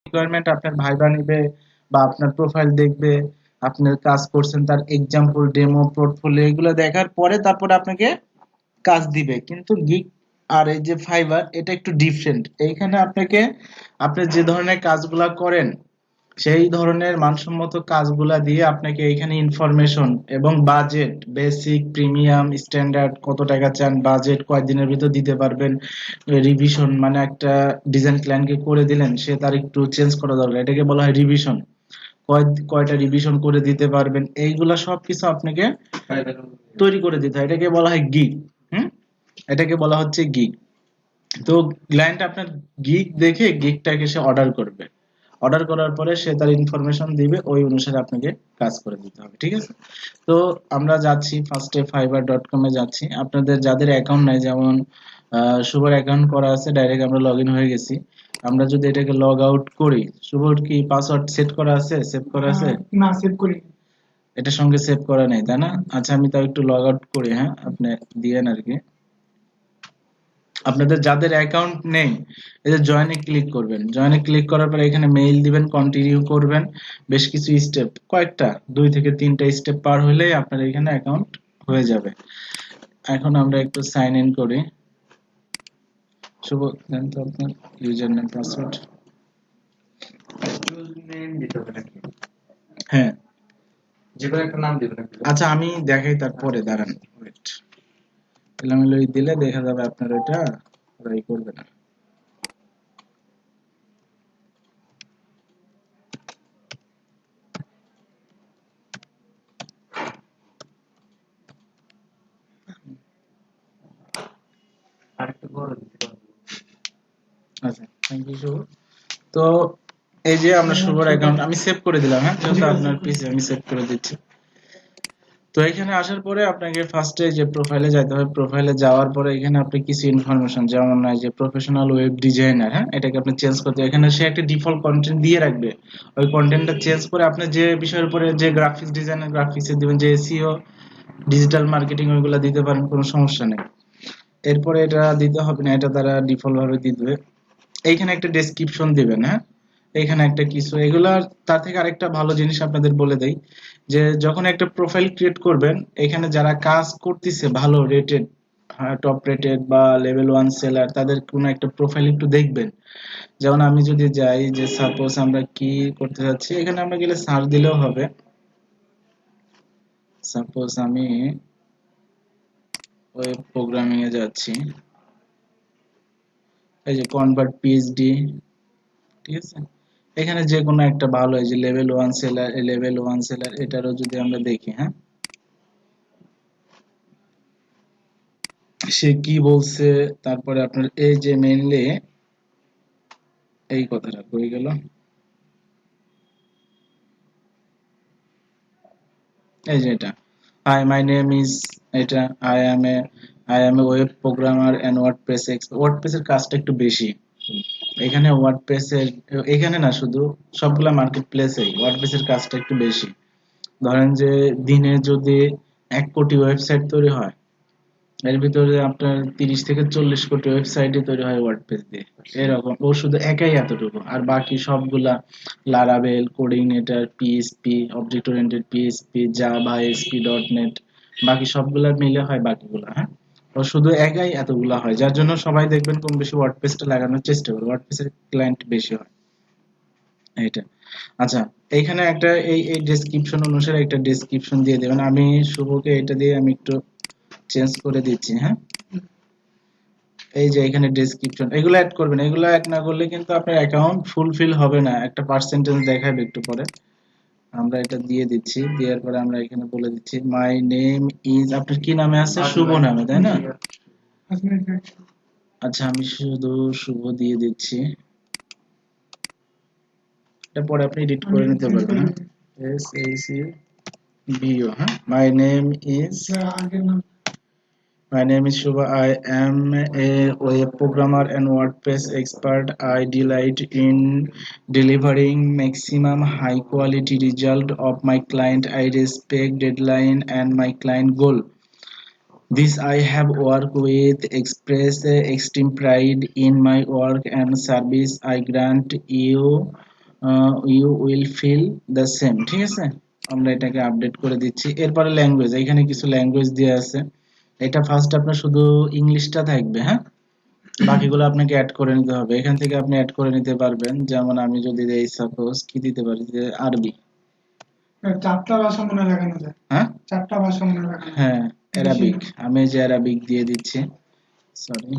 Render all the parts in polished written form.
Requirement আপনার viva নিবে বা আপনার প্রোফাইল দেখবে, আপনার কাজ করছেন তার এক্সাম্পল, ডেমো, পোর্টফোলিও এগুলো দেখার পরে তারপরে আপনাকে কাজ দিবে। কিন্তু গিগ আর এই যে ফাইবার এটা একটু ডিফারেন্ট। এইখানে আপনাকে আপনি যে ধরনের কাজগুলা করেন সেই ধরনের মানসম্মত কাজগুলা দিয়ে আপনাকে এইখানে ইনফরমেশন এবং বাজেট, বেসিক, প্রিমিয়াম, স্ট্যান্ডার্ড, কত টাকা চান, বাজেট কয়দিনের ভিতর দিতে পারবেন, রিভিশন মানে একটা ডিজাইন ক্লায়েন্টকে করে দিলেন, সে তার একটু চেঞ্জ করা দরকার, এটাকে বলা হয় রিভিশন। কয়টা রিভিশন করে দিতে পারবেন, এইগুলা সবকিছু আপনাকে তৈরি করে দিতে হয়, এটাকে বলা হয় গিগ। হুম, এটাকে বলা হচ্ছে গিগ। তো ক্লায়েন্ট আপনার গিগ দেখে গিগটাকে সে অর্ডার করবে, অর্ডার করার পরে সে তার ইনফরমেশন দিবে, ওই অনুসারে আপনাকে কাজ করে দিতে হবে, ঠিক আছে? তো আমরা যাচ্ছি ফার্স্টে fiverr.com এ যাচ্ছি। আপনাদের যাদের অ্যাকাউন্ট নাই, যেমন শুভর অ্যাকাউন্ট করা আছে, ডাইরেক্ট আমরা লগ ইন হয়ে গেছি। আমরা যদি এটাকে লগ আউট করি, শুভর কি পাসওয়ার্ড সেট করা আছে, সেভ করা আছে? না, সেভ করি। এটার সঙ্গে সেভ করা নেই, তাই না? আচ্ছা, আমি তাও একটু লগ আউট করি। হ্যাঁ, আপনি দিয়েন আর কি। আপনাদের যাদের অ্যাকাউন্ট নেই, এই যে জয়েনে ক্লিক করবেন, জয়েনে ক্লিক করার পরে এখানে মেইল দিবেন, কন্টিনিউ করবেন, বেশ কিছু স্টেপ, কয়েকটা 2 থেকে 3টা স্টেপ পার হলেই আপনার এখানে অ্যাকাউন্ট হয়ে যাবে। এখন আমরা একটু সাইন ইন করি। শুভ, দেন তো আপনার ইউজার নেম, পাসওয়ার্ড। নেম দিতে হবে নাকি? হ্যাঁ, যে কোনো একটা নাম দিবেন নাকি? আচ্ছা আমি দেখাই, তারপরে দাঁড়ান, ওয়েট। এলোমেলো দিলে দেখা যাবে আপনার ওইটা ট্রাই করবে না। আরেকটু বড় দিতে পারবো। আচ্ছা, থ্যাংক ইউ শুভ। তো এই যে আমরা শুভর অ্যাকাউন্ট আমি সেভ করে দিলাম। হ্যাঁ, যেহেতু আপনার পিসি আমি সেভ করে দিচ্ছি। তো এখানে আসার পরে আপনাকে ফার্স্টে যে প্রোফাইলে যেতে হবে, প্রোফাইলে যাওয়ার পরে এখানে আপনি কিছু ইনফরমেশন, যেমন যে প্রফেশনাল ওয়েব ডিজাইনার, হ্যাঁ, এটাকে আপনি চেঞ্জ করতে, এখানে সে একটা ডিফল্ট কন্টেন্ট দিয়ে রাখবে। ওই কন্টেন্টটা চেঞ্জ করে আপনি যে বিষয়ের উপরে, যে গ্রাফিক্স ডিজাইনার গ্রাফিক্সে দিবেন, যে এসইও, ডিজিটাল মার্কেটিং ওইগুলো দিতে পারেন, কোনো সমস্যা নেই। এরপরে এটা দিতে হবে না, এটা তারা ডিফল্ট ভাবে দিয়ে দিবে। এইখানে একটা ডেসক্রিপশন দিবেন। হ্যাঁ, এখানে একটা কিছু এগুলার, তার থেকে আরেকটা ভালো জিনিস আপনাদের বলে দেই, যে যখন একটা প্রোফাইল ক্রিয়েট করবেন, এখানে যারা কাজ করতেছে ভালো রেটেড, টপ রেটেড বা লেভেল 1 সেলার, তাদের কোনো একটা প্রোফাইল একটু দেখবেন। যেমন আমি যদি যাই, যে সাপোজ আমরা কি করতে যাচ্ছি, এখানে আমরা গেলে সার্চ দিলেও হবে। সাপোজ আমি ওয়েব প্রোগ্রামিং এ যাচ্ছি, এই যে কনভার্ট পিএইচডি, ঠিক আছে? এখানে যে কোনো একটা ভালো, এই যে লেভেল 1 সেলার, এটারও যদি আমরা দেখি, হ্যাঁ, সে কি বলছে, তারপরে আপনার এই যে মেইনলি এই কথাটা কই গেল, এই যে এটা, হাই মাই নেম ইজ, এটা I am a web programmer and WordPress expert. WordPress এর কাজটা একটু বেশি এখানে, ওয়ার্ডপ্রেস এর এখানে না, শুধু সবগুলা মার্কেট প্লেসেই ওয়ার্ডপ্রেস এর কাজটা একটু বেশি। ধরেন যে দিনে যদি 1 কোটি ওয়েবসাইট তৈরি হয়, এর ভিতরে আপনার 30 থেকে 40 কোটি ওয়েবসাইটই তৈরি হয় ওয়ার্ডপ্রেস দিয়ে। এরকম, ও শুধু একাই এতটুকু, আর বাকি সবগুলা Laravel, CodeIgniter, PHP, object oriented PHP, Java, ASP, dot net, বাকি সবগুলা মিলে হয় বাকিগুলা। হ্যাঁ, ও শুধু একাই এতগুলা হয়, যার জন্য সবাই দেখবেন কম বেশি ওয়ার্ডপ্রেসটা লাগানোর চেষ্টা করে, ওয়ার্ডপ্রেসের ক্লায়েন্ট বেশি হয় এইটা। আচ্ছা, এইখানে একটা এই ডেসক্রিপশন অনুসারে একটা ডেসক্রিপশন দিয়ে দেবেন। আমি শুভকে এটা দিয়ে আমি একটু চেঞ্জ করে দিচ্ছি। হ্যাঁ, এই যে এখানে ডেসক্রিপশন, এগুলো অ্যাড করবেন, এগুলো অ্যাড না করলে কিন্তু আপনার অ্যাকাউন্ট ফুলফিল হবে না, একটা পার্সেন্টেজ দেখাবে একটু পরে। আমরা এটা দিয়ে দিচ্ছি, দেওয়ার পরে আমরা এখানে বলে দিচ্ছি মাই নেম ইজ, আপনার কি নামে আছে? শুভ নামে, তাই না? আচ্ছা, আমি শুধু শুভ দিয়ে দিচ্ছি, এরপরে আপনি এডিট করে নিতে পারবেন। এস এ সি বি ও, হ্যাঁ, মাই name is, my name is Shubha. I am a web programmer and WordPress expert. I delight in delivering maximum high quality result of my client. I respect deadline and my client goal. This I have worked with, express extreme pride in my work and service. I grant you you will feel the same, ঠিক আছে। আমরা এটাকে update করে দিচ্ছি। এরপরে language, এখানে কিছু language দেওয়া আছে। এটা ফার্স্ট আপনার শুধু ইংলিশটা থাকবে, হ্যাঁ, বাকিগুলো আপনাকে অ্যাড করে নিতে হবে। এখান থেকে আপনি অ্যাড করে নিতে পারবেন। যেমন আমি যদি দেই সাপোজ কি দিতে পারি যে আরবি, চারটা ভাষা মনে লাগানো যায়, হ্যাঁ চারটা ভাষা মনে লাগানো যায়, হ্যাঁ বেশি অ্যারাবিক, না। আমি এই যে অ্যারাবিক দিয়ে দিচ্ছি, সরি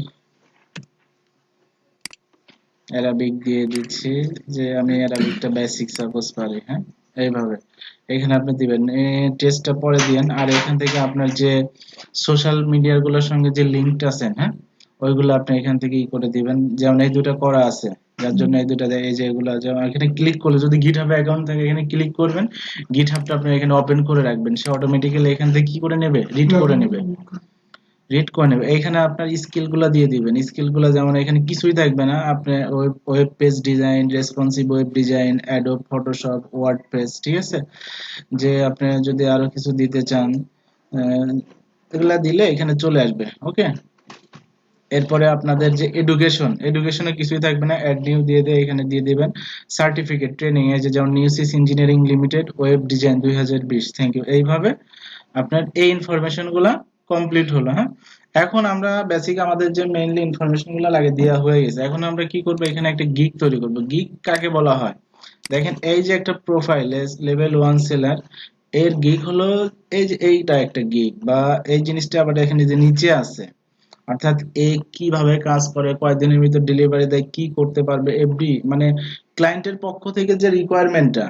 অ্যারাবিক দিয়ে দিচ্ছি, যে আমি অ্যারাবিকটা বেসিক সাপোজ পারি, হ্যাঁ, এইভাবে এখানে আপনি দিবেন। টেস্টটা পরে দিবেন। আর এখান থেকে আপনার যে সোশ্যাল মিডিয়ার গুলোর সঙ্গে যে লিঙ্কটা আছে, হ্যাঁ, ওইগুলো আপনি এখান থেকে ই করে দিবেন। যেমন এই দুটো করা আছে, যার জন্য এই দুটো এই যে এগুলো, যেমন এখানে ক্লিক করলে যদি গিটহাবে অ্যাকাউন্ট থাকে এখানে ক্লিক করবেন, গিটহাবটা আপনি এখানে ওপেন করে রাখবেন, সে অটোমেটিক্যালি এখান থেকে কি করে নেবে, রিড করে নেবে, এইখানে আপনার স্কিল গুলা দিয়ে দিবেন। স্কিল গুলা যেমন এখানে কিছুই থাকবে না, আপনি web page design, responsive web design, Adobe Photoshop, WordPress, ঠিক আছে। যে আপনি যদি আরো কিছু দিতে চান, আহ, এগুলা দিলে এখানে চলে আসবে, ওকে। এরপরে আপনাদের যে এডুকেশনে কিছুই থাকবে না, অ্যাড নিউ দিয়ে দিয়ে এখানে দিয়ে দিবেন। সার্টিফিকেট ট্রেনিং, এই যে যেমন নিউসিস engineering limited web design 2020, thank you. এইভাবে আপনার এই ইনফরমেশন গুলা কমপ্লিট হলো, হ্যাঁ। এখন আমরা বেসিক আমাদের যে মেইনলি ইনফরমেশন গুলা লাগে দেওয়া হয়ে গেছে, এখন আমরা কি করব, এখানে একটা গিগ তৈরি করব। গিগ কাকে বলা হয়, দেখেন এই যে একটা প্রোফাইল লেভেল 1 সেলার, এর গিগ হলো এই যে এইটা একটা গিগ, বা এই জিনিসটা আবার এখানে যে নিচে আছে, অর্থাৎ এ কিভাবে কাজ করে, কয়দিনের ভিতর ডেলিভারি দেয়, কি করতে পারবে, এভরি মানে ক্লায়েন্টের পক্ষ থেকে যে রিকোয়ারমেন্টটা,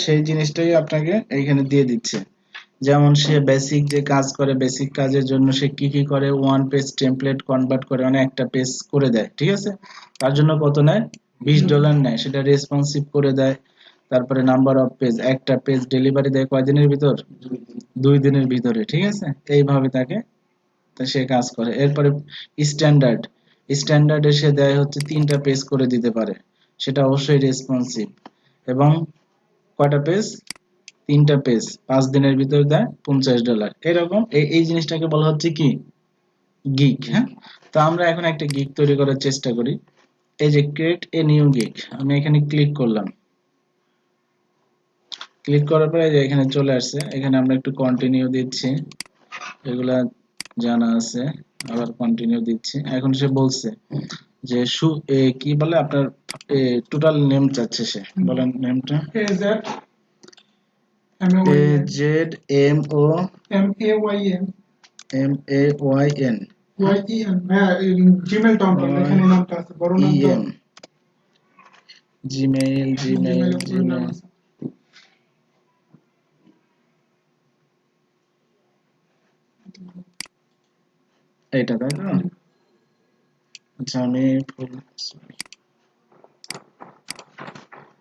সেই জিনিসটাই আপনাকে এইখানে দিয়ে দিচ্ছে। যেমন সে বেসিক যে কাজ করে, বেসিক কাজের জন্য সে কি কি করে, ওয়ান পেজ টেমপ্লেট কনভার্ট করে, মানে একটা পেজ করে দেয়, ঠিক আছে। তার জন্য কত নেয়, $20 নেয়, সেটা রেসপন্সিভ করে দেয়। তারপরে নাম্বার অফ পেজ, একটা পেজ ডেলিভারি দেয় কয়দিনের ভিতর, 2 দিনের ভিতরে, ঠিক আছে। এইভাবে তাকে সে কাজ করে। এরপরে স্ট্যান্ডার্ড, স্ট্যান্ডার্ডে সে দেয় হচ্ছে 3টা পেজ করে দিতে পারে, সেটা অবশ্যই রেসপন্সিভ। এবং কয়টা পেজ, 3টা পেজ 5 দিনের ভিতর দেয় $50। এরকম এই জিনিসটাকে বলা হচ্ছে কি, গিগ, হ্যাঁ। তো আমরা এখন একটা গিগ তৈরি করার চেষ্টা করি। এই যে ক্রিয়েট এ নিউ গিগ, আমি এখানে ক্লিক করলাম। ক্লিক করার পরে যে এখানে চলে আসছে, এখানে আমরা একটু কন্টিনিউ দিচ্ছি, এগুলা জানা আছে, আবার কন্টিনিউ দিচ্ছি। এখন সে বলছে যে কি বলে আপনার টোটাল নেম চাচ্ছে, সে বলেন নেমটা। AZMAYN MAYN হ্যাঁ, জিমেল টাউন এখানে নামটা আছে, বড় নামটা জিমেইল জিমেল নাম আছে। এইটা তাই তো। আচ্ছা আমি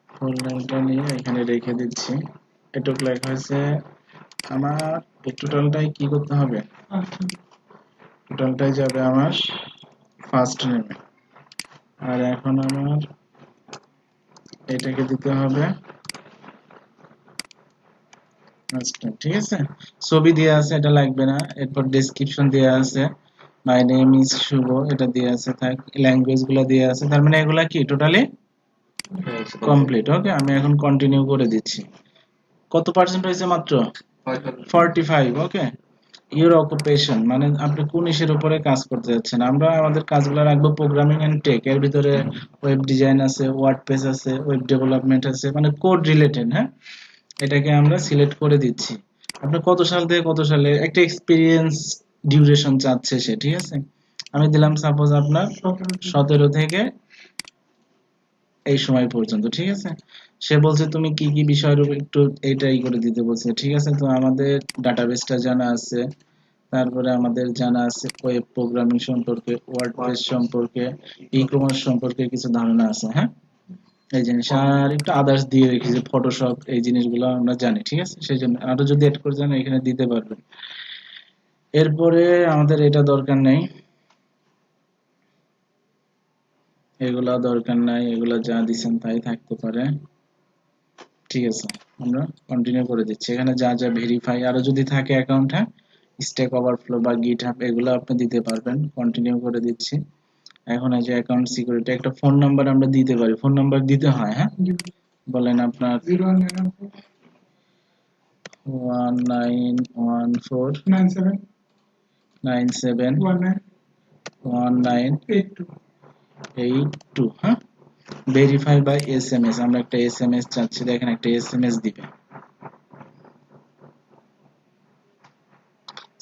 ফুল নেমটা নিয়ে এখানে রেখে দিচ্ছি। এটুক লেখা হয়েছে। আমার এই টোটালটাই কি করতে হবে, টোটালটাই যাবে আমার ফার্স্ট নেমে। আর এখন আমার এটাকে দিতে হবে লাস্ট নেম, ঠিক আছে। ছবি দেওয়া আছে, এটা লাগবে না। এরপর ডেসক্রিপশন দেওয়া আছে, মাই নেম ইজ শুভ, এটা দেওয়া আছে, থাক। ল্যাঙ্গুয়েজ গুলা দেওয়া আছে, তার মানে এগুলা কি টোটালি কমপ্লিট, ওকে। আমি এখন কন্টিনিউ করে দিচ্ছি। কত পার্সেন্ট হয়েছে, মাত্র 45, ওকে। ইউর অকুপেশন, মানে আপনি কোন ইসের উপরে কাজ করতে যাচ্ছেন। আমরা আমাদের কাজগুলো রাখবো প্রোগ্রামিং এন্ড টেক, এর ভিতরে ওয়েব ডিজাইন আছে, ওয়ার্ডপ্রেস আছে, ওয়েব ডেভেলপমেন্ট আছে, মানে কোড রিলেটেড, হ্যাঁ। এটাকে আমরা সিলেক্ট করে দিচ্ছি। আপনি কত সাল থেকে কত সালে একটা এক্সপিরিয়েন্স ডিউরেশন চাচ্ছে সে, ঠিক আছে। আমি দিলাম সাপোজ আপনার 17 থেকে এই সময় পর্যন্ত, ঠিক আছে। সে বলছে তুমি কি কি বিষয়ের উপর একটু এইটাই করে দিতে বলছে, ঠিক আছে। তো আমাদের ডাটাবেসটা জানা আছে, তারপরে আমাদের জানা আছে ওয়েব প্রোগ্রামিং সম্পর্কে, ওয়ার্ডপ্রেস সম্পর্কে, ই কমার্স সম্পর্কে কিছু ধারণা আছে, হ্যাঁ। এই জিনিস আর একটু আদার্স দিয়ে রেখেছি, ফটোশপ, এই জিনিসগুলো আমরা জানি, ঠিক আছে। সেই জন্য আরো যদি এড করে যান এখানে দিতে পারবেন। এরপরে আমাদের এটা দরকার নেই, এগুলা দরকার নাই, এগুলা যা দিচ্ছেন তাই থাকতে পারে, ঠিক আছে। আমরা কন্টিনিউ করে দিচ্ছি। এখানে যা যা ভেরিফাই আরো যদি থাকে অ্যাকাউন্ট, হ্যাঁ, স্ট্যাক ওভারফ্লো বা গিটহাব, এগুলো আপনি দিতে পারবেন। কন্টিনিউ করে দিচ্ছি। এখন এই যে অ্যাকাউন্ট সিকিউরিটি একটা ফোন নাম্বার আমরা দিতে পারি, ফোন নাম্বার দিতে হয়, হ্যাঁ বলেন আপনার 1914 97 97 19 82 1982, হ্যাঁ ভেরিফাই বাই এসএমএস, আমরা একটা এসএমএস চাচ্ছি, দেখেন একটা এসএমএস দিবে।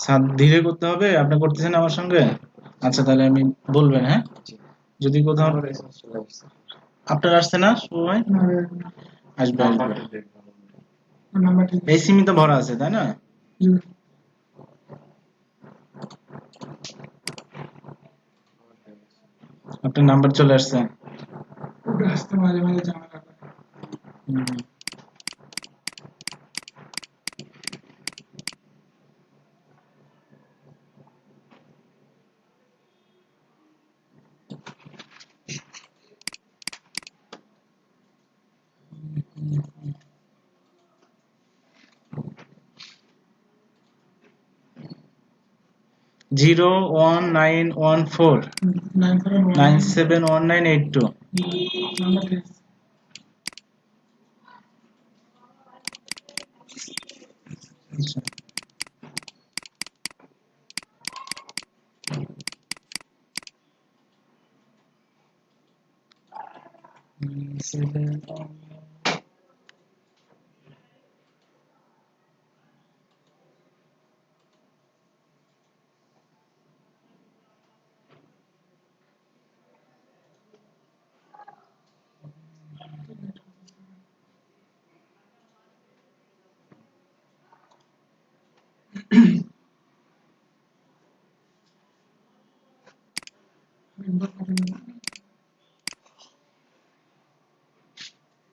স্যার ধীরে করতে হবে, আপনি করতেছেন আমার সঙ্গে? আচ্ছা তাহলে আমি বলবেন, হ্যাঁ যদি কোথাও আমার এসএমএস চলে আসছে। আপনার আসছে না শুভ ভাই? আসবে আসবে, নাম্বারটা দেখবো। নাম্বার ঠিক এই সিমই তো ভরা আছে তাই না? জি আপনার নাম্বার চলে আসছে। ওটা আসতে মাঝে মাঝে ঝামেলা করে হুম। জিরো 1914 97 971982। নাম্বার ঠিক আছে আচ্ছা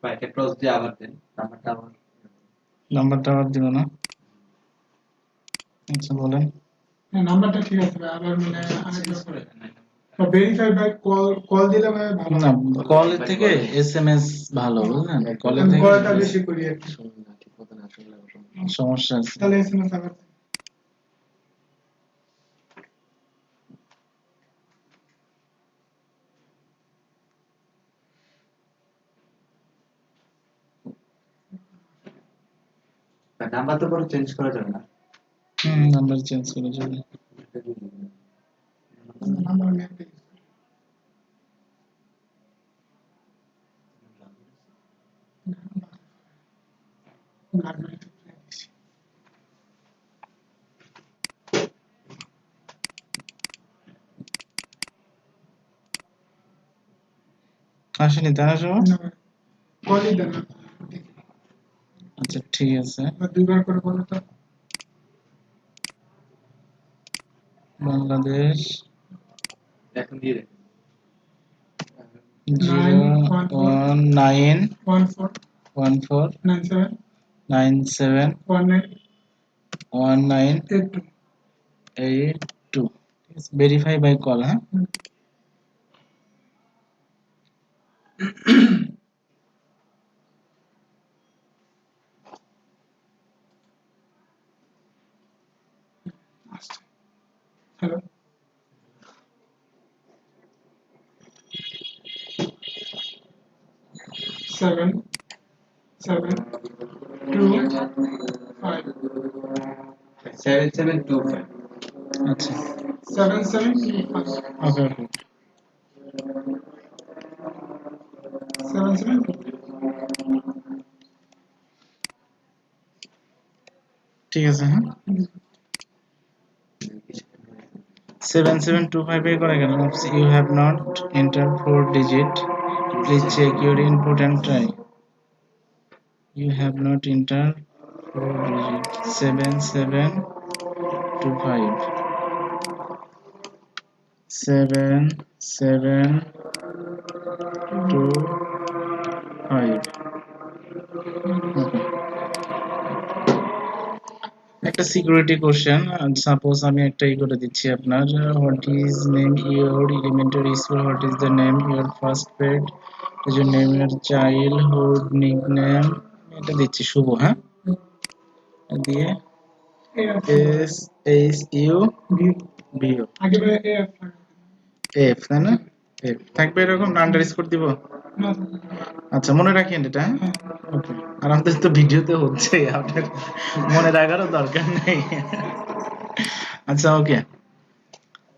বাইকে ক্রস দিয়ে আবার দেন নাম্বারটা আবার নাম্বারটা আবার দিব না, আচ্ছা বলেন। নাম্বারটা ঠিক আছে ভাই, আবার মানে চেঞ্জ করে দেন না। ভেরিফাই বাই কল দিলে ভাই ভালো না কলের থেকে এসএমএস ভালো, বুঝলেন কলের থেকে কলটা বেশি করি আর কি। শুনুন না ঠিক মতো না শুনলে আবার সমস্যা আছে। তাহলে এসএমএস আবার নাম্বার তো পরে চেঞ্জ করা যাবে না। নাম্বার চেঞ্জ করে যাবে। নাম্বার আমি একটা use করি। লাগবে একটু বেশি। আসেনি তাই না সময়? না ভাই, কলই দেন না। দেখি। আচ্ছা ঠিক আছে, বা দুইবার করে বলো তো। বাংলাদেশ এখন দিয়ে দেন। 01914 14 97 97 19 1982, ভেরিফাই বাই কল, হ্যাঁ হ্যালো 7 7 2 5 7725 আচ্ছা 7725 ওকে ওকে 7725 ঠিক আছে, হ্যাঁ 7725 এ করে গেল। You have not enter 4 digit, please check your input and try. You have not enter 4 digit 7725 7725। Okay, একটা সিকিউরিটি কোশ্চেন, সাপোজ আমি একটা করে দিচ্ছি আপনার, what is name your elementary school, what is the name your first pet, is your name your childhood nickname, এটা দিচ্ছি শুভ, হ্যাঁ দিয়ে SHU ভিউ ভিও আগে ভাই এফ এফ তাই না? থাকবে এরকম না আন্ডারস্কোর দিব? না, আচ্ছা মনে রাখেন এটা, হ্যাঁ? হ্যাঁ, ওকে। আর আমাদের তো ভিডিওতে হচ্ছে, আপনার মনে রাখারও দরকার নেই। আচ্ছা ওকে,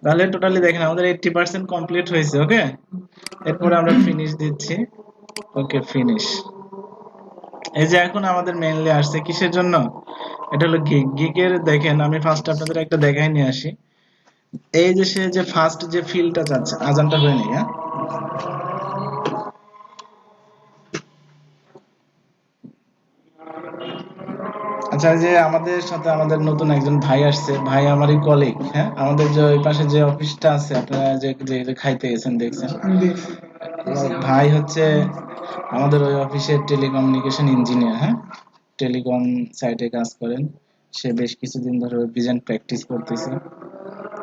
তাহলে টোটালি দেখেন আমাদের 80% কমপ্লিট হয়েছে। ওকে, এরপরে আমরা ফিনিশ দিচ্ছি। Okay finish. এই যে এখন আমাদের মেইনলি আসছে কিসের জন্য, এটা হলো গিগ। গিগের দেখেন আমি ফার্স্ট আপনাদের একটা দেখাই নিয়ে আসি। এই যে সে যে ফার্স্ট যে ফিলটা চাচ্ছে, আজানটা হয়ে নেই, হ্যাঁ? আচ্ছা, এই যে আমাদের সাথে আমাদের নতুন একজন ভাই আসছে, ভাই আমারই কলিগ, হ্যাঁ? আমাদের যে ওই পাশে যে অফিসটা আছে, আপনারা যে খাইতে গেছেন দেখছেন, আমি দেখছি। ভাই হচ্ছে আমাদের ওই অফিসের টেলিকমিউনিকেশন ইঞ্জিনিয়ার, হ্যাঁ? টেলিকম সাইটে কাজ করেন। সে বেশ কিছুদিন ধরে ওয়েব ডিজাইন প্র্যাকটিস করতেছে।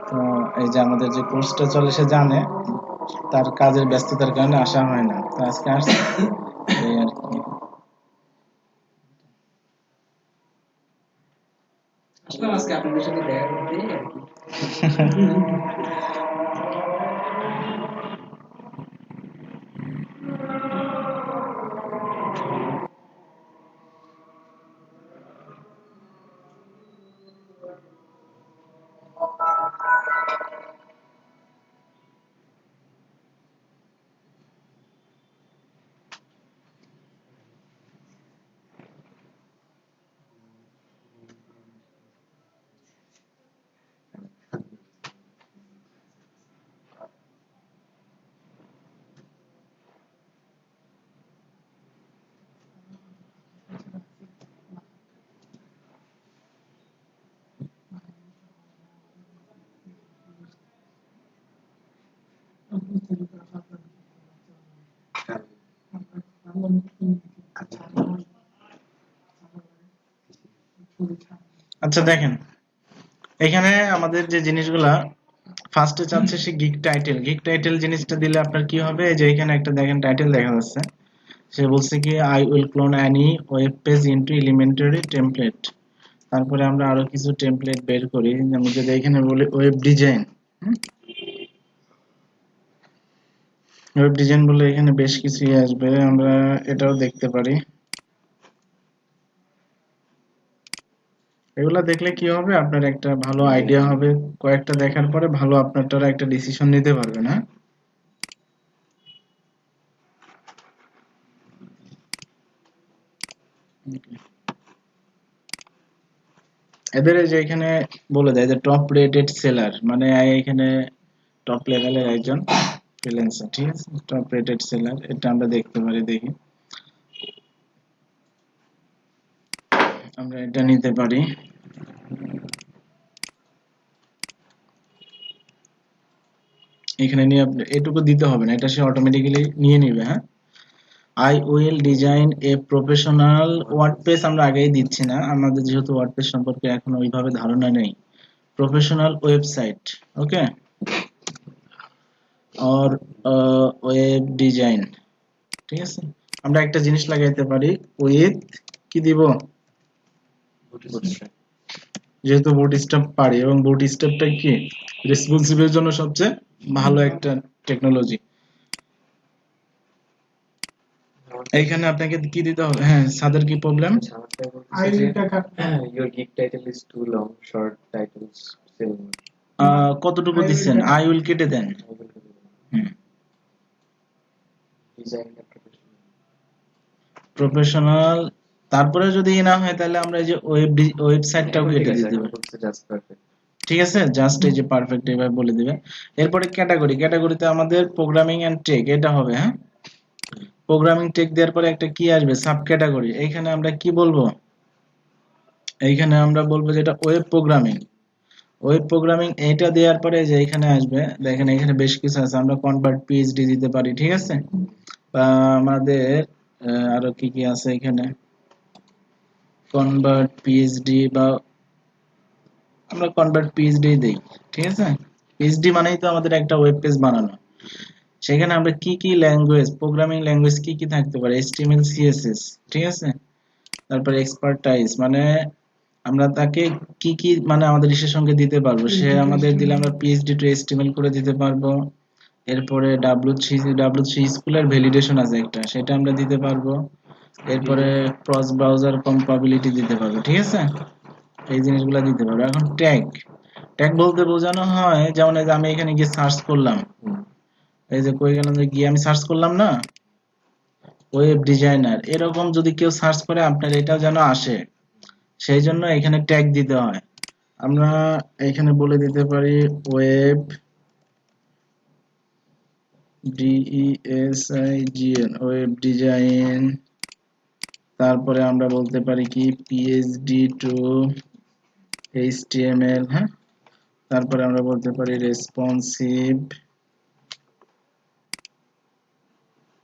তো এই যে আমাদের যে কোর্সটা চলে সে জানে, তার কাজের ব্যস্ততার কারণে আসা হয় না, তো আজকে আসছে এই আর কি। আসলাম আজকে আপনাদের সাথে দেখা করতে আর কি। আচ্ছা দেখেন, এখানে আমাদের যে জিনিসগুলা ফার্স্টে চাচ্ছে সে গিগ টাইটেল। গিগ টাইটেল জিনিসটা দিলে আপনার কি হবে, এই যে এখানে একটা দেখেন টাইটেল দেখা যাচ্ছে। সে বলছে কি I will clone any web page into elementary template. তারপরে আমরা আরো কিছু টেমপ্লেট বের করি, যেমন যদি এখানে বলি ওয়েব ডিজাইন। ওয়েব ডিজাইন বলে এখানে বেশ কিছুই আসবে, আমরা এটাও দেখতে পারি। এগুলা দেখলে কি হবে, আপনার একটা ভালো আইডিয়া হবে, কয়েকটা দেখার পরে ভালো আপনারা একটা ডিসিশন নিতে পারবেন, হ্যাঁ? এদের এই যে এখানে বলে দেয় যে টপ রেটেড সেলার, মানে এখানে টপ লেভেলের একজন ফ্রিল্যান্সার, ঠিক আছে? টপ রেটেড সেলার, এটা আমরা দেখতে পারি। দেখি আমরা এটা নিতে পারি। এখানে নিয়ে এটুকু দিতে হবে না, এটা সে অটোমেটিক্যালি নিয়ে নিবে, হ্যাঁ? I will design a professional WordPress, আমরা আগেই দিচ্ছি না, আমাদের যেহেতু ওয়ার্ডপ্রেস সম্পর্কে এখন ওইভাবে ধারণা নেই। Professional website, okay, or web design, ঠিক আছে? আমরা একটা জিনিস লাগাইতে পারি উইথ, কি দিব, যেহেতু বুটস্ট্র্যাপ পারি, এবং বুটস্ট্র্যাপটা কি রেসপন্সিভের জন্য সবচেয়ে ভালো একটা টেকনোলজি। এইখানে আপনাকে কি দিতে হবে, হ্যাঁ সাদের কি প্রবলেম? আই টাকা Your gig title is too long. Short titles still more. কতটুকু I will দিচ্ছেন? get- আই উইল কেটে দেন। I will consider. Hmm, Design and professional. Professional. তারপরে যদি না হয় তাহলে আমরা এই যে ওয়েবসাইটটাও কেটে দিতে পারি, Just perfect. ঠিক আছে? জাস্ট এই যে পারফেক্ট এভাবে বলে দিবে। এরপরে ক্যাটাগরি, ক্যাটাগরিতে আমাদের প্রোগ্রামিং এন্ড টেক এটা হবে, হ্যাঁ? প্রোগ্রামিং টেক দেওয়ার পরে একটা কি আসবে, সাব ক্যাটাগরি। এইখানে আমরা কি বলবো, এইখানে আমরা বলবো যেটা ওয়েব প্রোগ্রামিং। ওয়েব প্রোগ্রামিং এটা দেওয়ার পরে যে এখানে আসবে, দেখেন এখানে বেশ কিছু আছে, আমরা কনভার্ট পিএইচডি দিতে পারি, ঠিক আছে? বা আমাদের আরো কি কি আছে এখানে, কনভার্ট পিএইচডি, বা আমরা কনভার্ট পিএইচডি দেই, ঠিক আছে? পিএইচডি মানেই তো আমাদের একটা ওয়েব পেজ বানানো। সেখানে আমরা কি কি ল্যাঙ্গুয়েজ, প্রোগ্রামিং ল্যাঙ্গুয়েজ কি কি থাকতে পারে, এইচটিএমএল সিএসএস, ঠিক আছে? তারপর এক্সপার্টাইজ, মানে আমরা তাকে কি কি মানে আমাদের ইসের সঙ্গে দিতে পারবো, সে আমাদের দিলে আমরা পিএইচডি টু এইচটিএমএল করে দিতে পারবো। এরপরে W3 স্কুলের ভ্যালিডেশন আছে একটা, সেটা আমরা দিতে পারবো। এরপরে ক্রস ব্রাউজার কম্পাবিলিটি দিতে পারবো, ঠিক আছে, এই জিনিসগুলো দিতে পারবো। এখন ট্যাগ, ট্যাগ বলতে বোঝানো হয় যেমন এই যে আমি এখানে গিয়ে সার্চ করলাম, এই যে কই গেলাম, যে গিয়ে আমি সার্চ করলাম না, ওয়েব ডিজাইনার, এরকম যদি কেউ সার্চ করে আপনার এটাও যেন আসে, সেই জন্য এখানে ট্যাগ দিতে হয়। আমরা এখানে বলে দিতে পারি ওয়েব DESIGN, ওয়েব ডিজাইন। তারপরে আমরা বলতে পারি কি PHP টু HTML, হ্যাঁ। তারপরে আমরা বলতে পারি রেসপন্সিভ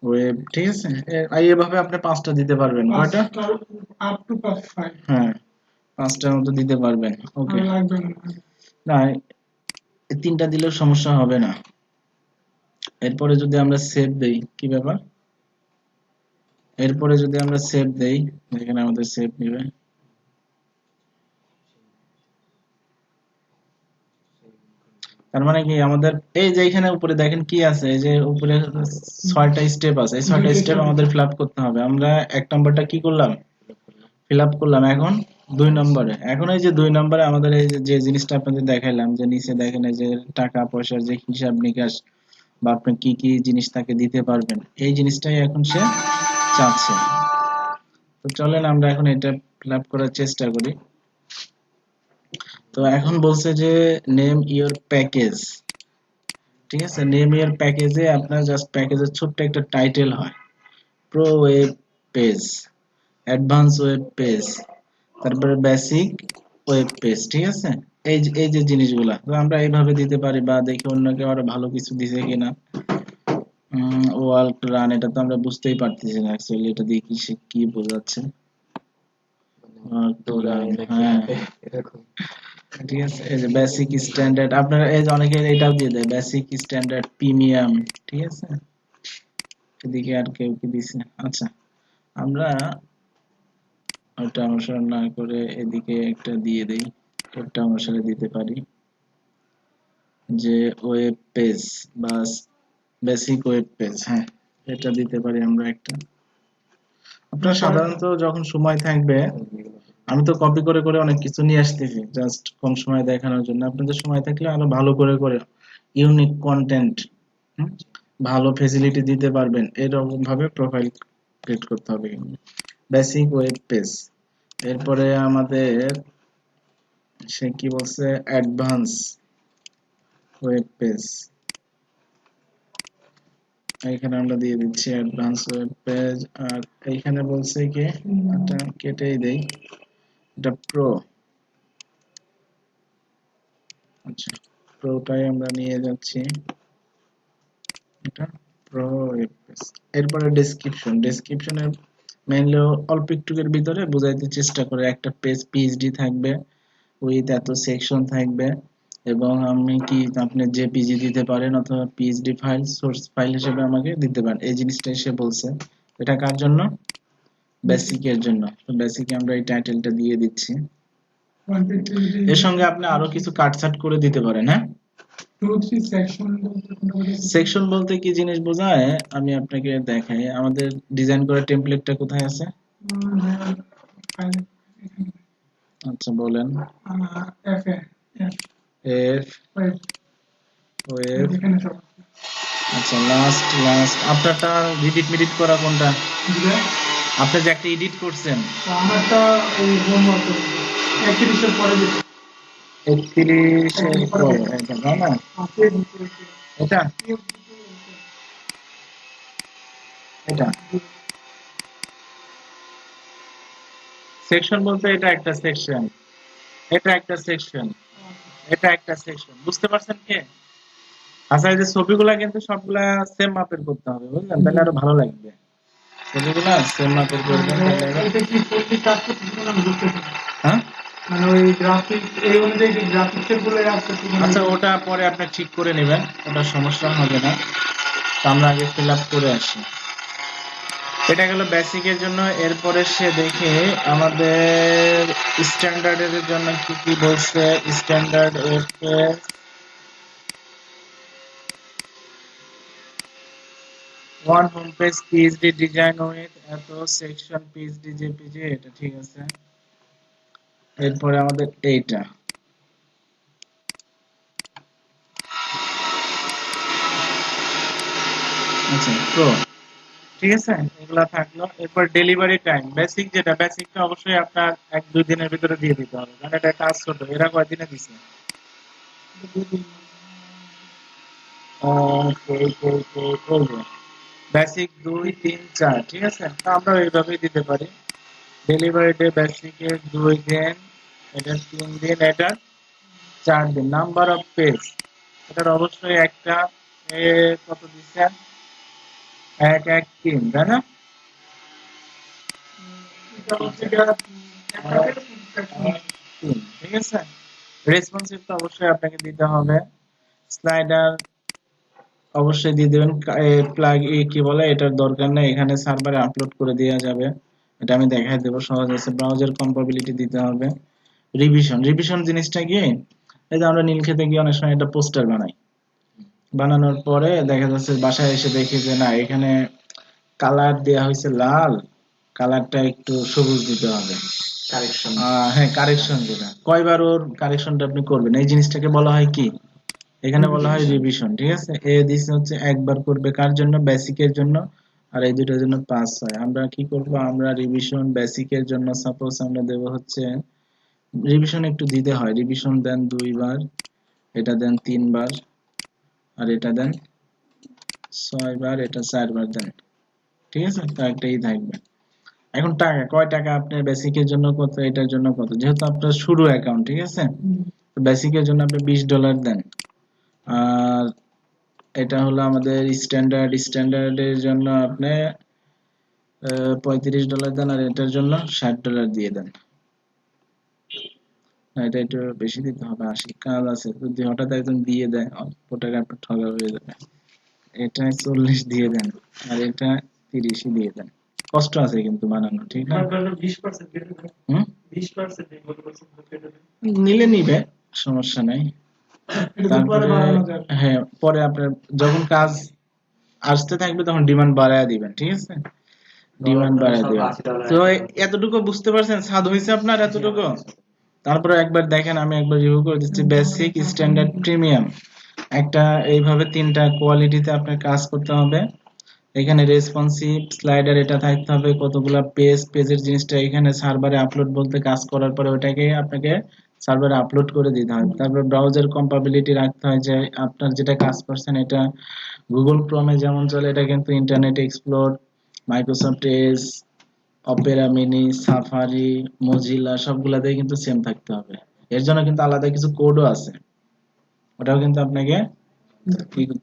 ওয়েব, ঠিক আছে। এইভাবে আপনি 5টা দিতে পারবেন, কয়টা? আপ টু 5 হ্যাঁ, 5টার মতো দিতে পারবেন। ওকে, লাগবে না। না এই 3টা দিলেও সমস্যা হবে না। এরপরে যদি আমরা সেভ দেই, কি ব্যাপার, এরপরে যদি আমরা সেভ দেই, এখানে আমাদের সেভ নেবে। তার মানে কি আমাদের এই যে এখানে উপরে দেখেন কি আছে, এই যে উপরে 6টা স্টেপ আছে, এই 6টা স্টেপ আমাদের ফিল আপ করতে হবে। আমরা 1 নম্বরটা কি করলাম, ফিল আপ করলাম। এখন 2 নম্বরে, এখন এই যে 2 নম্বরে আমাদের এই যে জিনিসটা আপনাদের দেখাইলাম, যে নিচে দেখেন এই যে টাকা পয়সার যে হিসাব নিকাশ বা আপনি কি কি জিনিস তাকে দিতে পারবেন, এই জিনিসটাই এখন সে চাচ্ছে। তো চলেন আমরা এখন এটা ফিল আপ করার চেষ্টা করি। তো এখন বলছে যে নেম ইওর প্যাকেজ, ঠিক আছে। নেম ইওর প্যাকেজে আপনার জাস্ট প্যাকেজের ছোট্ট একটা টাইটেল হয়, pro web page, advance web page, তারপরে বেসিক ওয়েব পেজ, ঠিক আছে। এই যে জিনিসগুলা তো আমরা এইভাবে দিতে পারি, বা দেখি অন্য কেউ আরো ভালো কিছু দিছে কিনা। ওয়ার্ক রান, এটা তো আমরা বুঝতেই পারতেছি না অ্যাকচুয়ালি এটা দিয়ে কি সে কি বোঝাচ্ছে। হ্যাঁ, এরকম। ঠিক আছে। এই যে বেসিক স্ট্যান্ডার্ড, আপনারা এই যে অনেকে এটাও দিয়ে দেয়, বেসিক স্ট্যান্ডার্ড প্রিমিয়াম, ঠিক আছে। এদিকে আর কেউ কি দিছে? আচ্ছা, আমরা ওটা অনুসরণ না করে এদিকে একটা দিয়ে দেই, এটা অনুসারে দিতে পারি যে ওয়েব পেজ বা বেসিক ওয়েব পেজ, হ্যাঁ এটা দিতে পারি আমরা একটা। আপনার সাধারণত যখন সময় থাকবে, আমি তো কপি করে করে অনেক কিছু নিয়ে আসতেছি জাস্ট কম সময় দেখানোর জন্য, আপনাদের সময় থাকলে আরো ভালো করে করে ইউনিক কন্টেন্ট, ভালো ফেসিলিটি দিতে পারবেন, এরকম ভাবে প্রোফাইল ক্রিয়েট করতে হবে। বেসিক ওয়েব পেজ, এরপরে আমাদের সে কি বলছে, অ্যাডভান্স ওয়েব পেজ, এখানে আমরা দিয়ে দিচ্ছি অ্যাডভান্স ওয়েব পেজ। আর এইখানে বলছে কি, এটা কেটেই দেই, এটা প্রো, আচ্ছা প্রোটাই আমরা নিয়ে যাচ্ছি, এটা প্রো ওয়েব পেজ। এরপরে ডেসক্রিপশন, ডেসক্রিপশনের মেইনলি অল্প একটুকের ভিতরে বোঝাইতে চেষ্টা করে, একটা পেজ পিএইচডি থাকবে, উইথ এত সেকশন থাকবে, এবং আমি কি আপনি জেপিজি দিতে পারেন অথবা পিএইচডি ফাইল সোর্স ফাইল হিসেবে আমাকে দিতে পারেন, এই জিনিসটাই সে বলছে। এটা কার জন্য, বেসিকের জন্য। তো বেসিকে আমরা এই টাইটেলটা দিয়ে দিচ্ছি। এর সঙ্গে আপনি আরো কিছু কাটছাট করে দিতে পারেন, হ্যাঁ। 2-3 সেকশন সেকশন বলতে কি জিনিস বোঝায় আমি আপনাকে দেখাই, আমাদের ডিজাইন করা টেমপ্লেটটা কোথায় আছে, আচ্ছা বলেন। এফ এফ ওয়েব, এখানে সব আচ্ছা লাস্ট আপনারটা এডিট করা কোনটা, আপনি যে একটা এডিট করছেন, আমারটা ওই হোমওয়ার্ক 31 এর পরে যেটা 31 এর পরে, এটা তাই না, এটা এটা সেকশন বলতে এটা একটা সেকশন, এটা একটা সেকশন, এটা একটা সেকশন, বুঝতে পারছেন কি? আচ্ছা এই যে ছবিগুলা কিন্তু সবগুলা সেম মাপের করতে হবে, বুঝলেন, তাহলে আরো ভালো লাগবে। ছবিগুলা সেম মাপের করবেন, তাহলে এটা কি করতে কাজ করতে আমি বুঝতেছি না। হ্যাঁ। মানে ওই গ্রাফিক্স এই অনুযায়ী যে গ্রাফিক্সের গুলো আছে আচ্ছা ওটা পরে আপনি ঠিক করে নেবেন, ওটা সমস্যা হবে না। তো আমরা আগে ফিল আপ করে আসি। এটা গেল বেসিকের জন্য। এরপরে সে দেখে আমাদের স্ট্যান্ডার্ডের জন্য কি কি বলছে। Standard web page, one home page PhD design with এত সেকশন পিএইচডি জেপিজি, এটা ঠিক আছে। এরপরে আমাদের এইটা, আচ্ছা প্রো, ঠিক আছে, এগুলা থাকলো। এরপর ডেলিভারি টাইম বেসিক, যেটা বেসিকটা অবশ্যই আপনার 1-2 দিনের ভিতরে দিয়ে দিতে হবে, কারণ এটা কাজ ছোট। এরা কয়দিনে দিছে? বেসিক 2-3-4, ঠিক আছে, তো আমরা এইভাবেই দিতে পারি। ডেলিভারি ডে বেসিকের 2 দিন, এটা 3 দিন, এটা 4 দিন। নাম্বার অফ পেজ, এটার অবশ্যই একটা, কত দিচ্ছেন, 1-1-3, তাই না? এটা হচ্ছে গিয়া, একটা পেজ, তিন, ঠিক আছে। রেসপন্সিভ তো অবশ্যই আপনাকে দিতে হবে। স্লাইডার অবশ্যই দিয়ে দেবেন। প্লাগ কি বলে, এটার দরকার নেই, এখানে সার্ভারে আপলোড করে দেওয়া যাবে। এটা আমি দেখাই দেবো, সহজ আছে। ব্রাউজার কম্পাবিলিটি দিতে হবে। রিভিশন, রিভিশন জিনিসটা কি, এই যে আমরা নীলক্ষেতে গিয়ে অনেক সময় একটা পোস্টার বানাই, বানানোর পরে দেখা যাচ্ছে বাসায় এসে দেখি যে না, এখানে কালার দেয়া হয়েছে লাল, কালারটা একটু সবুজ দিতে হবে। কারেকশন। হ্যাঁ, কারেকশন, যেটা কয়বার ওর কারেকশনটা আপনি করবেন, এই জিনিসটাকে বলা হয় কি, এখানে বলা হয় রিভিশন, ঠিক আছে। এ দিস হচ্ছে একবার করবে, কার জন্য, বেসিকের জন্য। আর এই দুটোর জন্য 5 হয়। আমরা কি করব, আমরা রিভিশন বেসিকের জন্য সাপোজ আমরা দেব হচ্ছে, রিভিশন একটু দিতে হয়, রিভিশন দেন 2 বার, এটা দেন 3 বার, আর এটা দেন 6 বার, এটা 4 বার দেন, ঠিক আছে, তো একটাই থাকবে। এখন টাকা, কয় টাকা আপনি বেসিকের জন্য কত, এটার জন্য কত, যেহেতু আপনার শুরু অ্যাকাউন্ট, ঠিক আছে, তো বেসিকের জন্য আপনি $20 দেন। আর এটা হলো আমাদের স্ট্যান্ডার্ড, স্ট্যান্ডার্ডের জন্য আপনি $35 দেন, আর এটার জন্য $60 দিয়ে দেন। না, এটা একটু বেশি দিতে হবে, 80 কাজ আছে, যদি হঠাৎ একজন দিয়ে দেয় অল্প টাকা, আপনার ঠগা হয়ে যাবে। এটা 40 দিয়ে দেন, আর এটা 30 দিয়ে দেন। কষ্ট আছে কিন্তু বানানো, ঠিক না? 20% কেটে দেবে, হুম, 20% কেটে দেবে। নিলে নিবে, সমস্যা নাই। এটা তো পরে তারপরে বাড়ানো যাবে। হ্যাঁ, পরে আপনার যখন কাজ আসতে থাকবে তখন ডিমান্ড বাড়ায় দিবেন, ঠিক আছে, ডিমান্ড বাড়ায় দিবেন। তো এতটুকু বুঝতে পারছেন, স্বাদ হয়েছে আপনার এতটুকু? তারপরে একবার দেখেন, আমি একবার রিভিউ করে দিচ্ছি। বেসিক, স্ট্যান্ডার্ড, প্রিমিয়াম, একটা এইভাবে 3টা কোয়ালিটিতে আপনার কাজ করতে হবে। এখানে রেসপন্সিভ, স্লাইডার, এটা থাকতে হবে। কতগুলা পেজ, পেজের জিনিসটা এখানে সার্ভারে আপলোড বলতে, কাজ করার পরে ওটাকে আপনাকে সার্ভারে আপলোড করে দিতে হয়। তারপর ব্রাউজার কম্পাবিলিটি রাখতে হয়, যে আপনার যেটা কাজ করছেন এটা গুগল ক্রোমে যেমন চলে, এটা কিন্তু internet explore, Microsoft Edge, Opera Mini, Safari, Mozilla সবগুলাতেই কিন্তু সেম থাকতে হবে। এর জন্য কিন্তু আলাদা কিছু কোডও আছে, ওটাও কিন্তু আপনাকে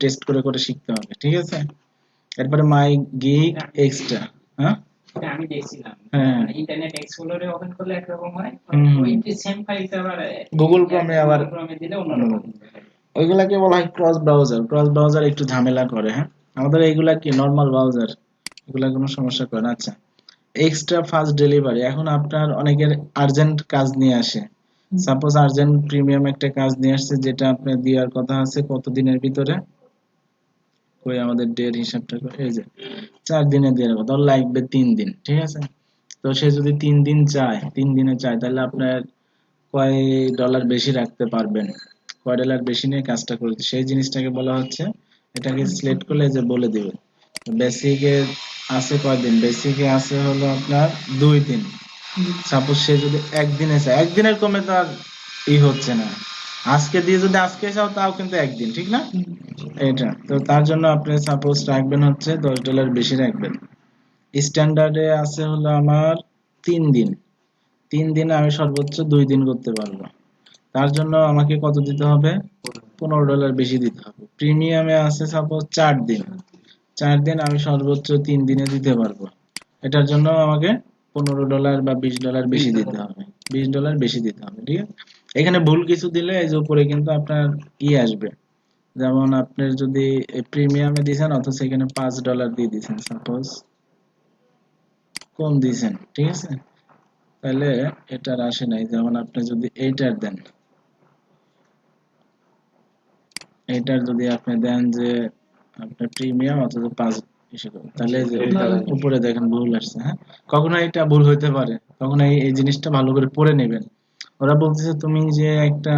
টেস্ট করে করে শিখতে হবে, ঠিক আছে। এরপরে মাই গিগ এক্সট্রা, হ্যাঁ এটা আমি দেখছিলাম, হ্যাঁ, ইন্টারনেট এক্সপ্লোরে ওপেন করলে একরকম হয়, হুম, ওই সেম ফাইলটা আবার গুগল ক্রোমে আবার ক্রমে দিলে অন্যরকম দেখায়। ওইগুলাকে বলা হয় ক্রস ব্রাউজার। ক্রস ব্রাউজার একটু ঝামেলা করে, হ্যাঁ, আমাদের এইগুলা কি নরমাল ব্রাউজার, এগুলা কোনো সমস্যা করে না। আচ্ছা, এক্সট্রা ফাস্ট ডেলিভারি, এখন আপনার অনেকের আর্জেন্ট কাজ নিয়ে আসে। সাপোজ আর্জেন্ট প্রিমিয়াম একটা কাজ নিয়ে আসছে, যেটা আপনার দেওয়ার কথা আছে কত দিনের ভিতরে, কই আমাদের ডের হিসাবটা কই, এই যে 4 দিনে দেওয়ার কথা, ওর লাগবে 3 দিন, ঠিক আছে। তো সে যদি 3 দিন চায়, 3 দিনে চায়, তাহলে আপনার কয় ডলার বেশি রাখতে পারবেন, কয় ডলার বেশি নিয়ে কাজটা করতে, সেই জিনিসটাকে বলা হচ্ছে, এটাকে সিলেক্ট করলে যে বলে দিবে। বেসিকে আছে কয়দিন, বেসিকে আছে হলো আপনার 2 দিন। সাপোজ সে যদি একদিনে চায়, একদিনের কমে তো আর হচ্ছে না, আজকে দিয়ে যদি আজকে চাও তাও কিন্তু একদিন, ঠিক না? এটা তো তার জন্য আপনি সাপোজ রাখবেন হচ্ছে $10 বেশি রাখবেন। স্ট্যান্ডার্ডে আছে হলো আমার 3 দিন, 3 দিনে আমি সর্বোচ্চ 2 দিন করতে পারবো, তার জন্য আমাকে কত দিতে হবে, $15 বেশি দিতে হবে। প্রিমিয়ামে আছে সাপোজ 4 দিন, 4 দিন আমি সর্বোচ্চ 3 দিনে দিতে পারবো, এটার জন্য আমাকে $15 বা $20 বেশি দিতে হবে, $20 বেশি দিতে হবে, ঠিক আছে। এখানে ভুল কিছু দিলে এই যে উপরে কিন্তু আপনার আসবে, যেমন আপনি যদি প্রিমিয়ামে দিয়েছেন অথচ এখানে $5 দিয়ে দিয়েছেন, সাপোজ কম দিয়েছেন, ঠিক আছে, তাহলে এটার আসে নাই। যেমন আপনি যদি এইটার দেন, এইটার যদি আপনি দেন যে আপনার প্রিমিয়াম অথচ এসে করো। তাহলে এই যে red color। উপরে দেখেন ভুল আসছে, হ্যাঁ, কখনো এটা ভুল হইতে পারে, কখনো এই জিনিসটা ভালো করে পড়ে নেবেন। ওরা বলতেছে তুমি যে একটা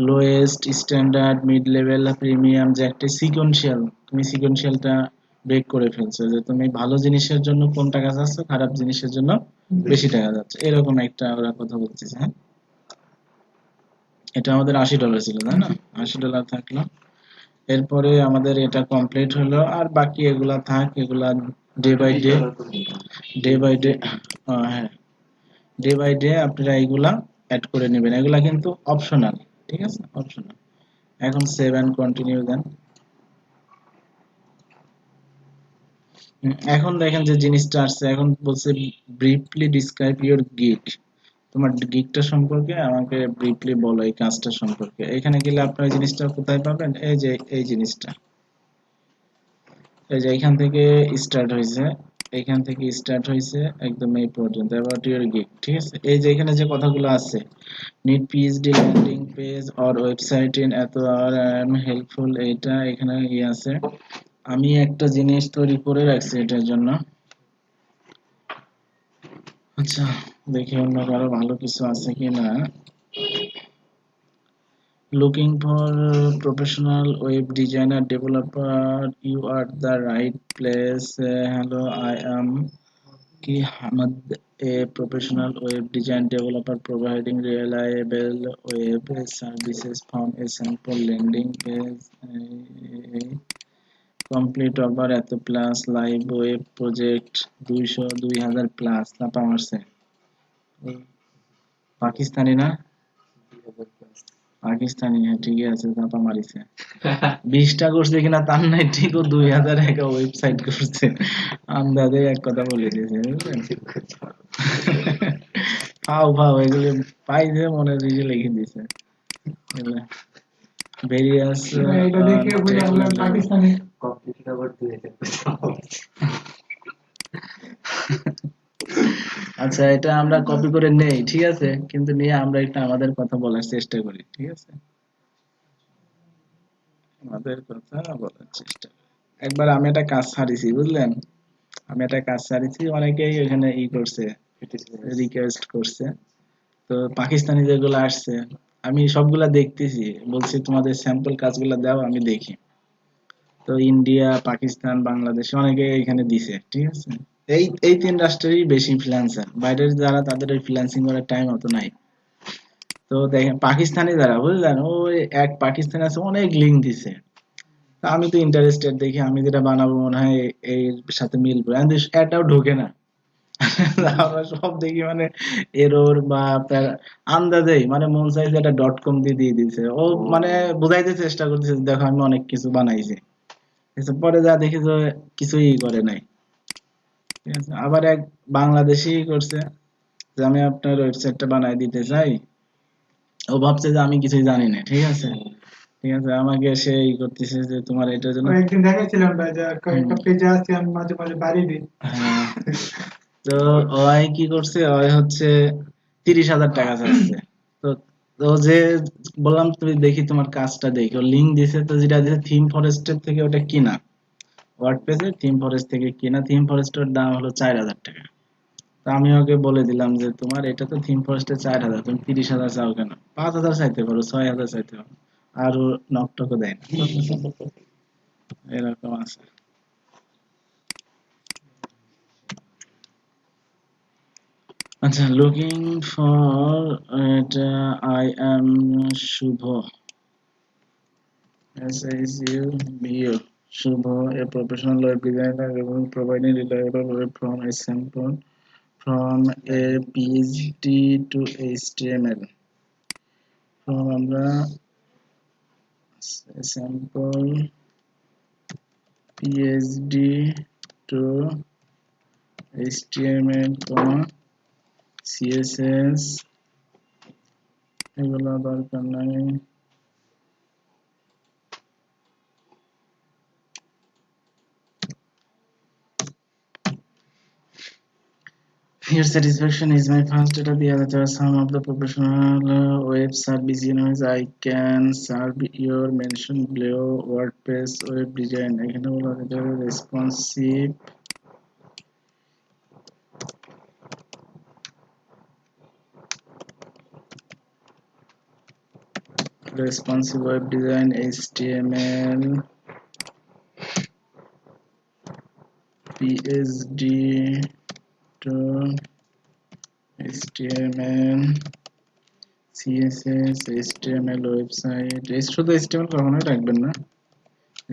lowest, standard, mid level, premium, যে একটা সিকোয়েন্সিয়াল, তুমি সিকোয়েন্সিয়ালটা ব্রেক করে ফেলছো, যে তুমি ভালো জিনিসের জন্য কম টাকা চাচ্ছ, খারাপ জিনিসের জন্য বেশি টাকা যাচ্ছে, এরকম একটা ওরা কথা বলতেছে, হ্যাঁ। এটা আমাদের $80 ছিল, তাই না? $80 থাকলো। এরপরে আমাদের এটা কমপ্লিট হলো, আর বাকি এগুলা থাক, এগুলা day by day, day by day, হ্যাঁ, ডে বাই ডে আপনারা এগুলা অ্যাড করে নেবেন, এগুলা কিন্তু অপশনাল, ঠিক আছে, অপশনাল। এখন সেভ এন্ড কন্টিনিউ দেন। এখন দেখেন যে জিনিসটা আসছে, এখন বলছে ব্রিফলি ডিসক্রাইব ইওর গিগ, তোমার গিগটা সম্পর্কে আমাকে ব্রিফলি বলো, এই কাজটা সম্পর্কে। এখানে গেলে আপনার জিনিসটা কোথায় পাবেন, এই যে এই জিনিসটা, এই যে এখান থেকে স্টার্ট হয়েছে, এখান থেকে স্টার্ট হয়েছে একদম এই পর্যন্ত অ্যাবাউট ইওর গিগ, ঠিক আছে। এই যে এখানে যে কথাগুলো আছে, need PhD landing page or website in এত আর আই এম হেল্পফুল, এইটা এখানে আছে। আমি একটা জিনিস তৈরি করে রাখছি এটার জন্য। আচ্ছা, দেখি অন্য কারো ভালো কিছু আছে কিনা। Looking for professional web designer developer, you are the right place. Hello, I am Ki Hamad, a professional web design developer providing reliable web services from a sample landing page. Complete over এত plus live web project 2000 plus ছাপা মারছে। পাকিস্তানি না? পাকিস্তানি, হ্যাঁ ঠিকই আছে, ছাপা মারিছে। 20টা করছে কিনা তার নাই ঠিক, ও 2000 একটা ওয়েবসাইট করছে, আন্দাজে এক কথা বলে দিয়েছে, বুঝলেন? ফাও ফাও এগুলো পাইছে, মনে দিকে লিখে দিছে। ভেরিয়াস এটা দেখে বুঝে আল্লাহ পাকিস্তানি। Complete আবার 2000 আচ্ছা, এটা আমরা কপি করে নেই, ঠিক আছে, কিন্তু নিয়ে আমরা এটা আমাদের কথা বলার চেষ্টা করি, ঠিক আছে, আমাদের কথা বলার চেষ্টা করি। একবার আমি একটা কাজ ছাড়িছি, বুঝলেন, আমি একটা কাজ ছাড়িছি, অনেকেই ওখানে করছে, রিকোয়েস্ট করছে। তো পাকিস্তানি যেগুলো আসছে আমি সবগুলা দেখতেছি, বলছি তোমাদের স্যাম্পল কাজগুলা দাও আমি দেখি। তো ইন্ডিয়া, পাকিস্তান, বাংলাদেশ অনেকে এখানে দিছে, ঠিক আছে। এই তিন রাষ্ট্রেরই বেশি ফ্রিল্যান্সার, বাইরের যারা তাদের ওই ফ্রিল্যান্সিং করার টাইম অত নাই। তো দেখেন পাকিস্তানি যারা, বুঝলেন, ওই এক পাকিস্তানি আছে, অনেক লিঙ্ক দিছে। তা আমি তো ইন্টারেস্টেড, দেখি আমি যেটা বানাবো মনে হয় এর সাথে মিলবে, এটাও ঢোকে না। আমরা সব দেখি মানে এরর বা আপনার আন্দাজেই, মানে মন চাইছে একটা .com দিয়ে দিছে ও, মানে বুঝাইতে চেষ্টা করতেছে দেখো আমি অনেক কিছু বানাইছি, কিন্তু পরে যা দেখি যে কিছুই করে নাই, ঠিক আছে। আবার এক বাংলাদেশি করছে যে আমি আপনার ওয়েবসাইটটা বানাই দিতে চাই, ও ভাবছে যে আমি কিছুই জানি না, ঠিক আছে, ঠিক আছে, আমাকে সে করতেছে যে তোমার এটার জন্য। একদিন দেখাচ্ছিলাম ভাই যে কয়েকটা পেজে আছে, আমি মাঝে মাঝে বাড়িয়ে দিই। হ্যাঁ, তো ওই কি করছে, ওই হচ্ছে 30,000 টাকা চাচ্ছে। তো তো যে বললাম তুমি দেখি তোমার কাজটা দেখি, ও লিঙ্ক দিছে, তো যেটা দিছে থিম ফরেস্টের থেকে ওটা কিনা, ওয়ার্ডপ্রেসে থিম ফরেস্ট থেকে কিনা, থিম ফরেস্টের দাম হলো 4,000 টাকা। তো আমি ওকে বলে দিলাম যে তোমার এটা তো থিম ফরেস্টের 4,000, তুমি 30,000 চাও কেন? 5,000 চাইতে পারো, 6,000 চাইতে পারো। আর ও নকটকও দেয় না, এরকম আছে। আচ্ছা, লুকিং ফর, এটা I am Shubho, SICUBO, Shubho, a professional web designer providing reliable web from a sample, from a PhD to HTML. From আমরা sample, PhD to HTML, CSS, এগুলো দরকার নাই। Your satisfaction is my first data. The other some of the professional web service I can serve your mention below WordPress web design. এখানে বলা হচ্ছে responsive web design, HTML, PSD to HTML, CSS, HTML website. শুধু HTML কখনোই রাখবেন না।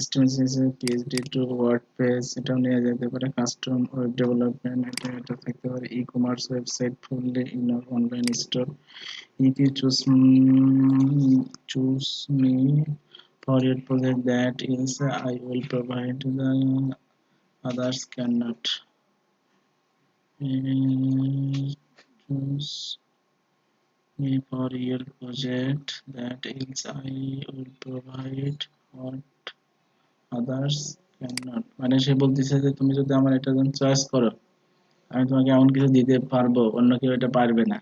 HTML, CSS, PSD to WordPress, এটাও নিয়ে যেতে পারে। কাস্টম ওয়েব ডেভেলপমেন্ট, এটা থাকতে পারে। E-commerce website fully in online store. If you choose me for your project, that is, I will provide the others cannot. Choose me for your project, that is, I will provide what others cannot. মানে সে বলতেছে যে তুমি যদি আমার এটা choice করো, আমি তোমাকে এমন কিছু দিতে পারবো অন্য কেউ এটা পারবে না।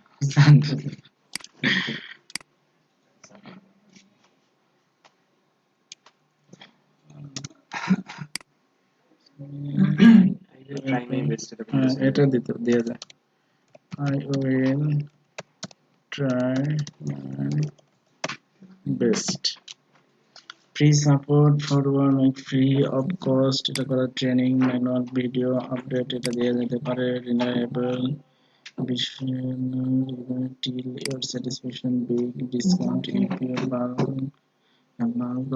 I will try my best to এটা দিতে দিয়ে যায়। I will try my best. Free support for one week, free of cost, এটা করা ট্রেনিং, ম্যানুয়াল ভিডিও আপডেট, এটা দিয়ে যেতে পারে। Reliable, till your satisfaction, big discount if you bulk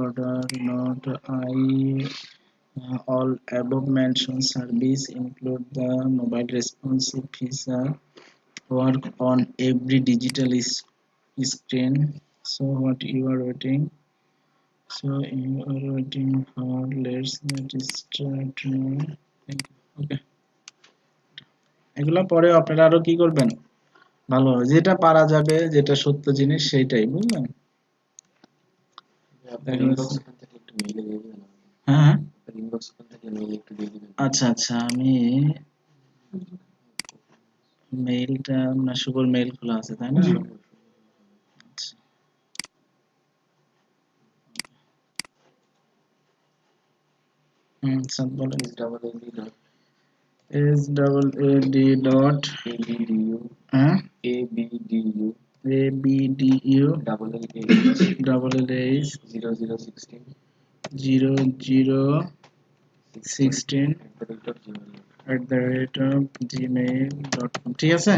order, not I. All above mentioned service include the mobile responsive feature, work on every digital screen. So what you are waiting? So you are waiting for, let's get started. Okay, এগুলা পরে আপনারা আরো কি করবেন, ভালো যেটা পারা যাবে, যেটা সত্য জিনিস সেইটাই, বুঝলেন? আপনার ইনবক্স ওখান থেকে একটু মেইলে দিয়ে দিবেন। হ্যাঁ, আপনার ইনবক্স ওখান থেকে মেইলে একটু দিয়ে দিবেন। আচ্ছা আচ্ছা, আমি মেইলটা না, শুভর মেইল খোলা আছে তাই না? জি। আচ্ছা। স্যার বলেন। SAAD dot ABDU হ্যাঁ ABDU ABDU LLH 0016 0016 @gmail.com। ঠিক আছে,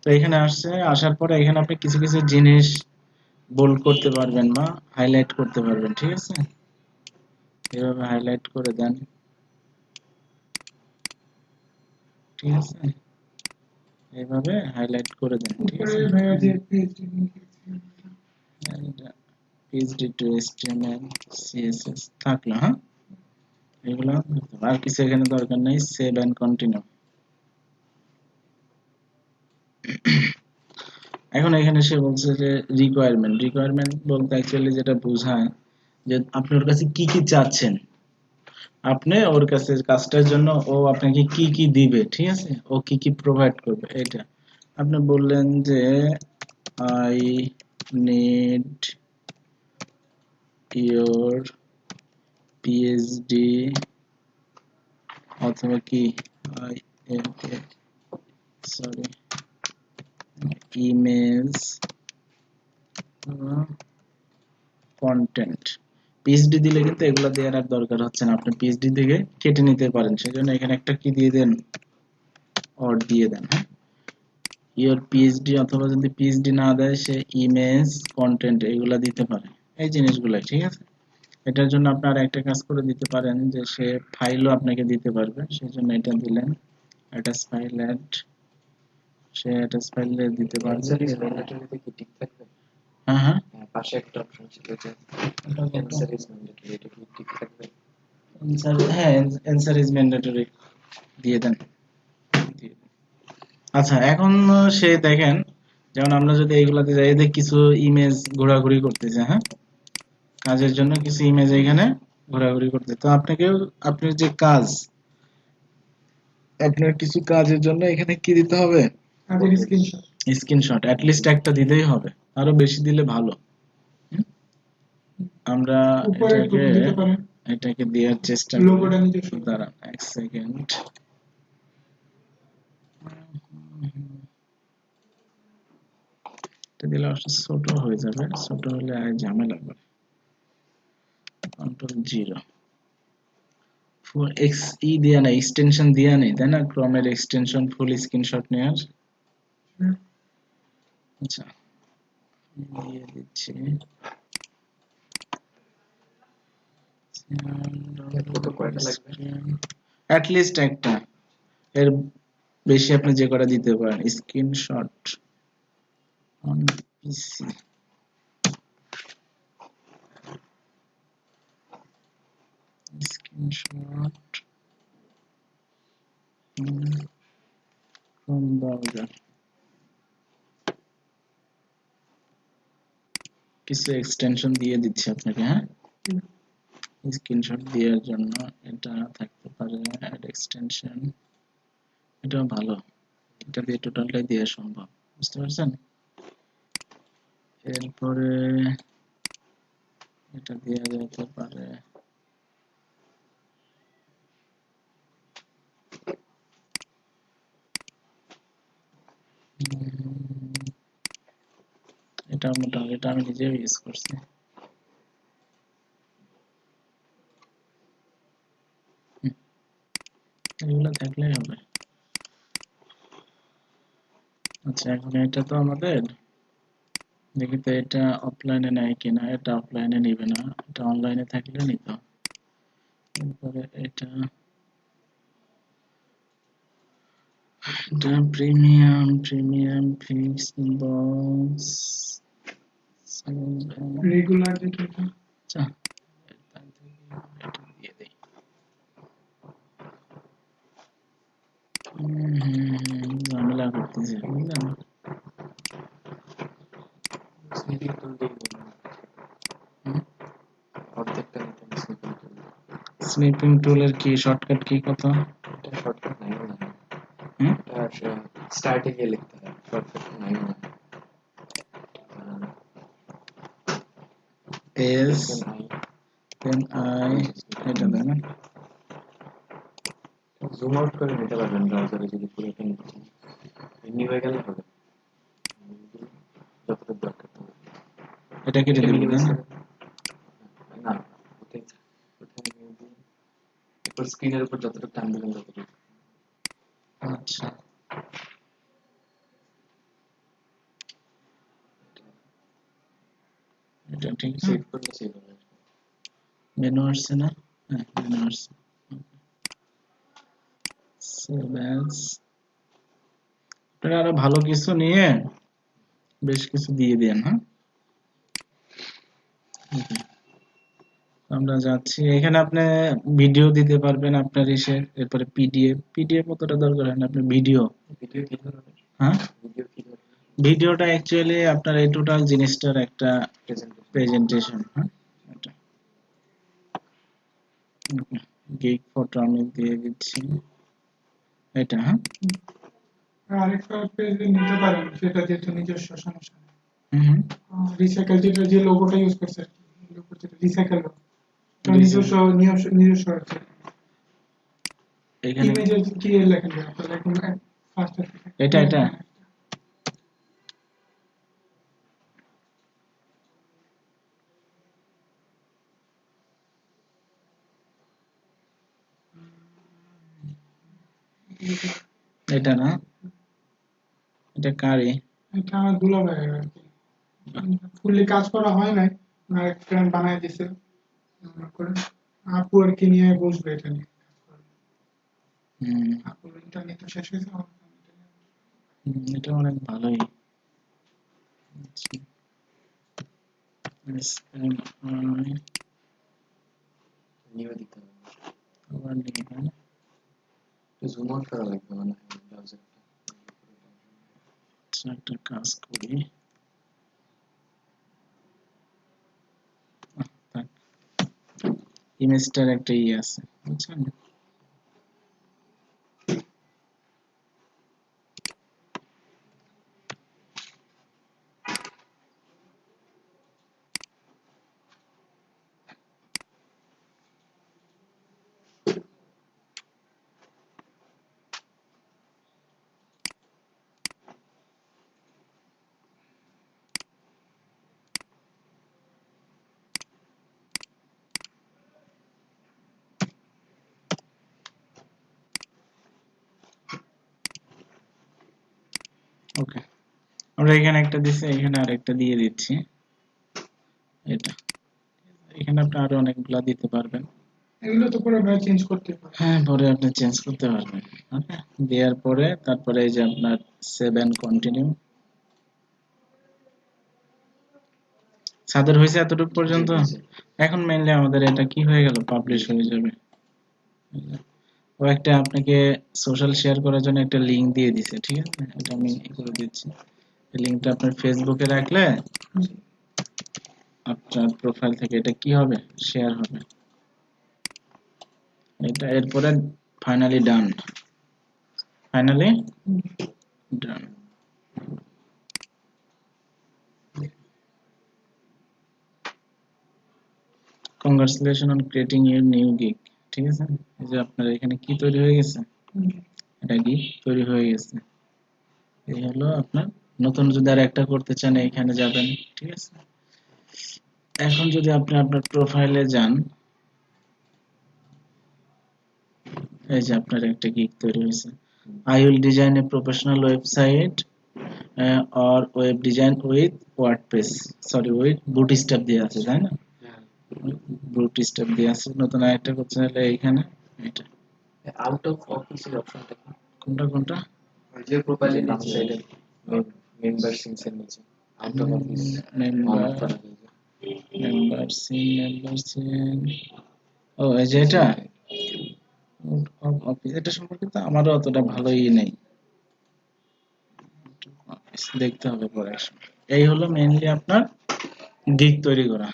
তো এখানে আসছে, আসার পরে এখানে আপনি কিছু কিছু জিনিস বোল্ড করতে পারবেন বা হাইলাইট করতে পারবেন। ঠিক আছে, এভাবে হাইলাইট করে দেন। ঠিক আছে, এইভাবে হাইলাইট করে দেন। ঠিক আছে, ভাইয়া যে PhD PSD to HTML, CSS থাকলো। হ্যাঁ, এগুলো আর কিছু এখানে দরকার নেই। Save and continue. এখন এখানে সে বলছে যে রিকোয়ারমেন্ট বলতে অ্যাকচুয়ালি যেটা বোঝায় যে আপনি ওর কাছে কি কি চাচ্ছেন, আপনি ওর কাছে কাজটার জন্য ও আপনাকে কি কি দিবে। ঠিক আছে, ও কি কি প্রোভাইড করবে, এটা আপনি বললেন যে আই নিড ইওর পিএইচডি অথবা কি সরি ইমেজ কন্টেন্ট। পিএইচডি দিলে কিন্তু এগুলো দেওয়ার আর দরকার হচ্ছে না, আপনি পিএইচডি থেকে কেটে নিতে পারেন। সেজন্য এখানে একটা কি দিয়ে দেন, অর দিয়ে দেন। হ্যাঁ, ইওর পিএইচডি, অথবা যদি পিএইচডি না দেয় সে ইমেজ কন্টেন্ট এগুলা দিতে পারে, এই জিনিসগুলো। ঠিক আছে, এটার জন্য আপনারা একটা কাজ করে দিতে পারেন যে সে ফাইলও আপনাকে দিতে পারবে, সেজন্য এটা দিলেন অ্যাটাচ ফাইল অ্যাড, সে অ্যাটাচ ফাইল দিতে পারবে। ম্যান্ডেটরিতে কি ঠিক থাকবে? হ্যাঁ হ্যাঁ, পাশে একটা অপশন ছিল যে অ্যানসার ইজ ম্যান্ডেটরি, এটা কি ঠিক থাকবে? হ্যাঁ, অ্যানসার ইজ ম্যান্ডেটরি দিয়ে দেন। আচ্ছা, এখন সে দেখেন, যেমন আমরা যদি এইগুলাতে যাই, যে কিছু ইমেজ ঘোরাঘুরি করতেছে। হ্যাঁ, কাজের জন্য কিছু ইমেজ এখানে ঘোরাঘুরি করতে। তো আপনাকেও আপনার যে কাজ, আপনার কিছু কাজের জন্য এখানে কি দিতে হবে? কাজের স্ক্রিনশট স্ক্রিনশট অ্যাটলিস্ট একটা দিতেই হবে, আরো বেশি দিলে ভালো। হুম? আমরা উপরে এটাকে দিতে পারেন, এটাকে দেওয়ার চেষ্টা করি। লোগোটা নিজস্ব। দাঁড়ান এক সেকেন্ড। এটা দিলে অবশ্য ছোট হয়ে যাবে, ছোট হলে আর ঝামেলা হবে। Ctrl 0 ফুল এক্স ই দেয়া নেই, এক্সটেনশন দেয়া নেই তাই না? ক্রমের এক্সটেনশন ফুল স্ক্রিনশট নেওয়ার। আচ্ছা দিয়ে দিচ্ছি। কত কয়টা লাগবে? অ্যাটলিস্ট একটা, এর বেশি আপনি যে কটা দিতে পারেন। Screenshot on PC, screenshot from browser. কিছু এক্সটেনশন দিয়ে দিচ্ছি আপনাকে, হ্যাঁ স্ক্রিনশট দেওয়ার জন্য। এটা থাকতে পারে অ্যাড এক্সটেনশন, এটাও ভালো, এটা দিয়ে টোটালটাই দেওয়া সম্ভব, বুঝতে পারছেন? এরপরে এটা দেওয়া যেতে পারে এটা মোটামুটি, এটা আমি নিজেও ইউজ করছি। এগুলো থাকলেই হবে। আচ্ছা এখন এটা তো আমাদের, দেখি তো এটা অফলাইনে নেয় কিনা। এটা অফলাইনে নিবে না, এটা অনলাইনে থাকলে নিত। এরপরে এটা প্রিমিয়াম ফিক্স বক্স। রেগুলার যেটা আচ্ছা এটা দিয়ে দেই। ঝামেলা করতেছে বুঝলেন। স্নিপিং টুল দিয়ে বলুন। অর্ধেকটা নিতে হবে স্নিপিং টুল। স্নিপিং টুলের কি শর্টকাট কি কত? এটা শর্টকাট নাই মনে হয়। হুম? এটা স্টার্টে গিয়ে লিখতে হয়, শর্টকাট নাই মনে হয়। এস আই এন আই, এটা দেয় না? জুম আউট করে নিতে পারবেন ব্রাউজারে যদি পুরোটা নিতে চান। এমনি হয়ে গেলে হবে, যতটুকু দরকার তোমার। এটা কেটে এটা দিব মিনিমাইজ তাই না? করে না, ওটাই ওটাই এরপর স্ক্রিনের উপর যতটুকু টান দেবেন ততটুকু। আচ্ছা এটা ঠিক আছে। সেভ করলে সেভ হবে। মেনু আসছে না? হ্যাঁ মেনু আসছে। Save as. আপনারা আরো ভালো কিছু নিয়ে বেশ কিছু দিয়ে দেন, হ্যাঁ Okay, আমরা যাচ্ছি। এখানে আপনি ভিডিও দিতে পারবেন আপনার এসে, এরপরে পিডিএফ। পিডিএফ অতটা দরকার হয় না, আপনি ভিডিও। ভিডিও কি ধরনের? হ্যাঁ ভিডিও কি ধরনের? ভিডিওটা অ্যাকচুয়ালি আপনার এই টোটাল জিনিসটার একটা প্রেজেন্টেশন। প্রেজেন্টেশন। হ্যাঁ এটা গিগ ফটো আমি দিয়ে দিচ্ছি এটা। হ্যাঁ আরেকটা পেজ নিতে পারেন, সেটা যেহেতু নিজস্ব সমস্যা নেই। হুম রিসাইকেল যেটা, যে লোগোটা ইউজ করছে আর কি, লোগো যেটা রিসাইকেল লোগো, নিজস্ব নিজস্ব আছে। এখানে ইমেজে কি লেখেন আপনারা, লেখেন ফার্স্ট এটা এটা না, এটা কারি। এটা আমার দুলাভাইয়ের আর কি, ফুললি কাজ করা হয় নাই, আমার এক ফ্রেন্ড বানায় দিছে। মনে করেন আপু আর কি নিয়ে বসবে এটা নিয়ে কাজ করবে। হুম আপুর ইন্টারনেট তো শেষ হয়েছে, আমার internet নিয়ে। এটা অনেক ভালোই। আচ্ছা, SMI নিয়ে দিতে হবে। আবার লিখবেন। জুম আউট করা লাগবে মনে হয় ব্রাউজারটা। আচ্ছা একটা কাজ করি, ইমেজটার একটা আছে, বুঝছেন? ওকে, আমরা এখানে একটা দিচ্ছি, এখানে আরেকটা দিয়ে দিচ্ছি। এটা এখানে আপনি আরো অনেকগুলা দিতে পারবেন। এগুলো তো পরে ভাই চেঞ্জ করতে পারে। হ্যাঁ, পরে আপনি চেঞ্জ করতে পারবেন। ওকে, দেওয়ার পরে তারপরে এই যে আপনার সেভ এন্ড কন্টিনিউ। সাদের হয়েছে এতটুকু পর্যন্ত। জি, জি। এখন মেইনলি আমাদের এটা কি হয়ে গেল, পাবলিশ হয়ে যাবে। ও একটা আপনাকে সোশ্যাল শেয়ার করার জন্য একটা লিংক দিয়ে দিছে, ঠিক আছে? এটা আমি করে দিচ্ছি। এই লিংকটা আপনার ফেসবুকে রাখলে আপনার প্রোফাইল থেকে এটা কি হবে, শেয়ার হবে। এটা এরপরে finally done, finally done. Congratulation on creating your new gig. ঠিক আছে, এই যে আপনার এখানে কি তৈরি হয়ে গেছে, এটা গিগ তৈরি হয়ে গেছে। এই হলো আপনার নতুন, যদি আর একটা করতে চান এখানে যাবেন, ঠিক আছে? এখন যদি আপনি আপনার প্রোফাইলে যান, এই যে আপনার একটা গিগ তৈরি হয়েছে। I will design a professional website or web design with WordPress, sorry with Bootstrap দিয়ে আছে, তাই না? হ্যাঁ। Bootstrap দিয়ে আছে। নতুন আরেকটা করতে হলে এইখানে এটা আউট অফ অফিসের অপশনটা কি? কোনটা ওই যে প্রোফাইলের নিচে সাইডে মেম্বার সিংস এর নিচে out of office on of করা যায়। মেম্বারশিপ। ও এই যে এটা অফিস, এটা সম্পর্কে তো আমারও অতটা ভালোই নেই, দেখতে হবে পরে একসময়। এই হলো মেইনলি আপনার গিগ তৈরি করা,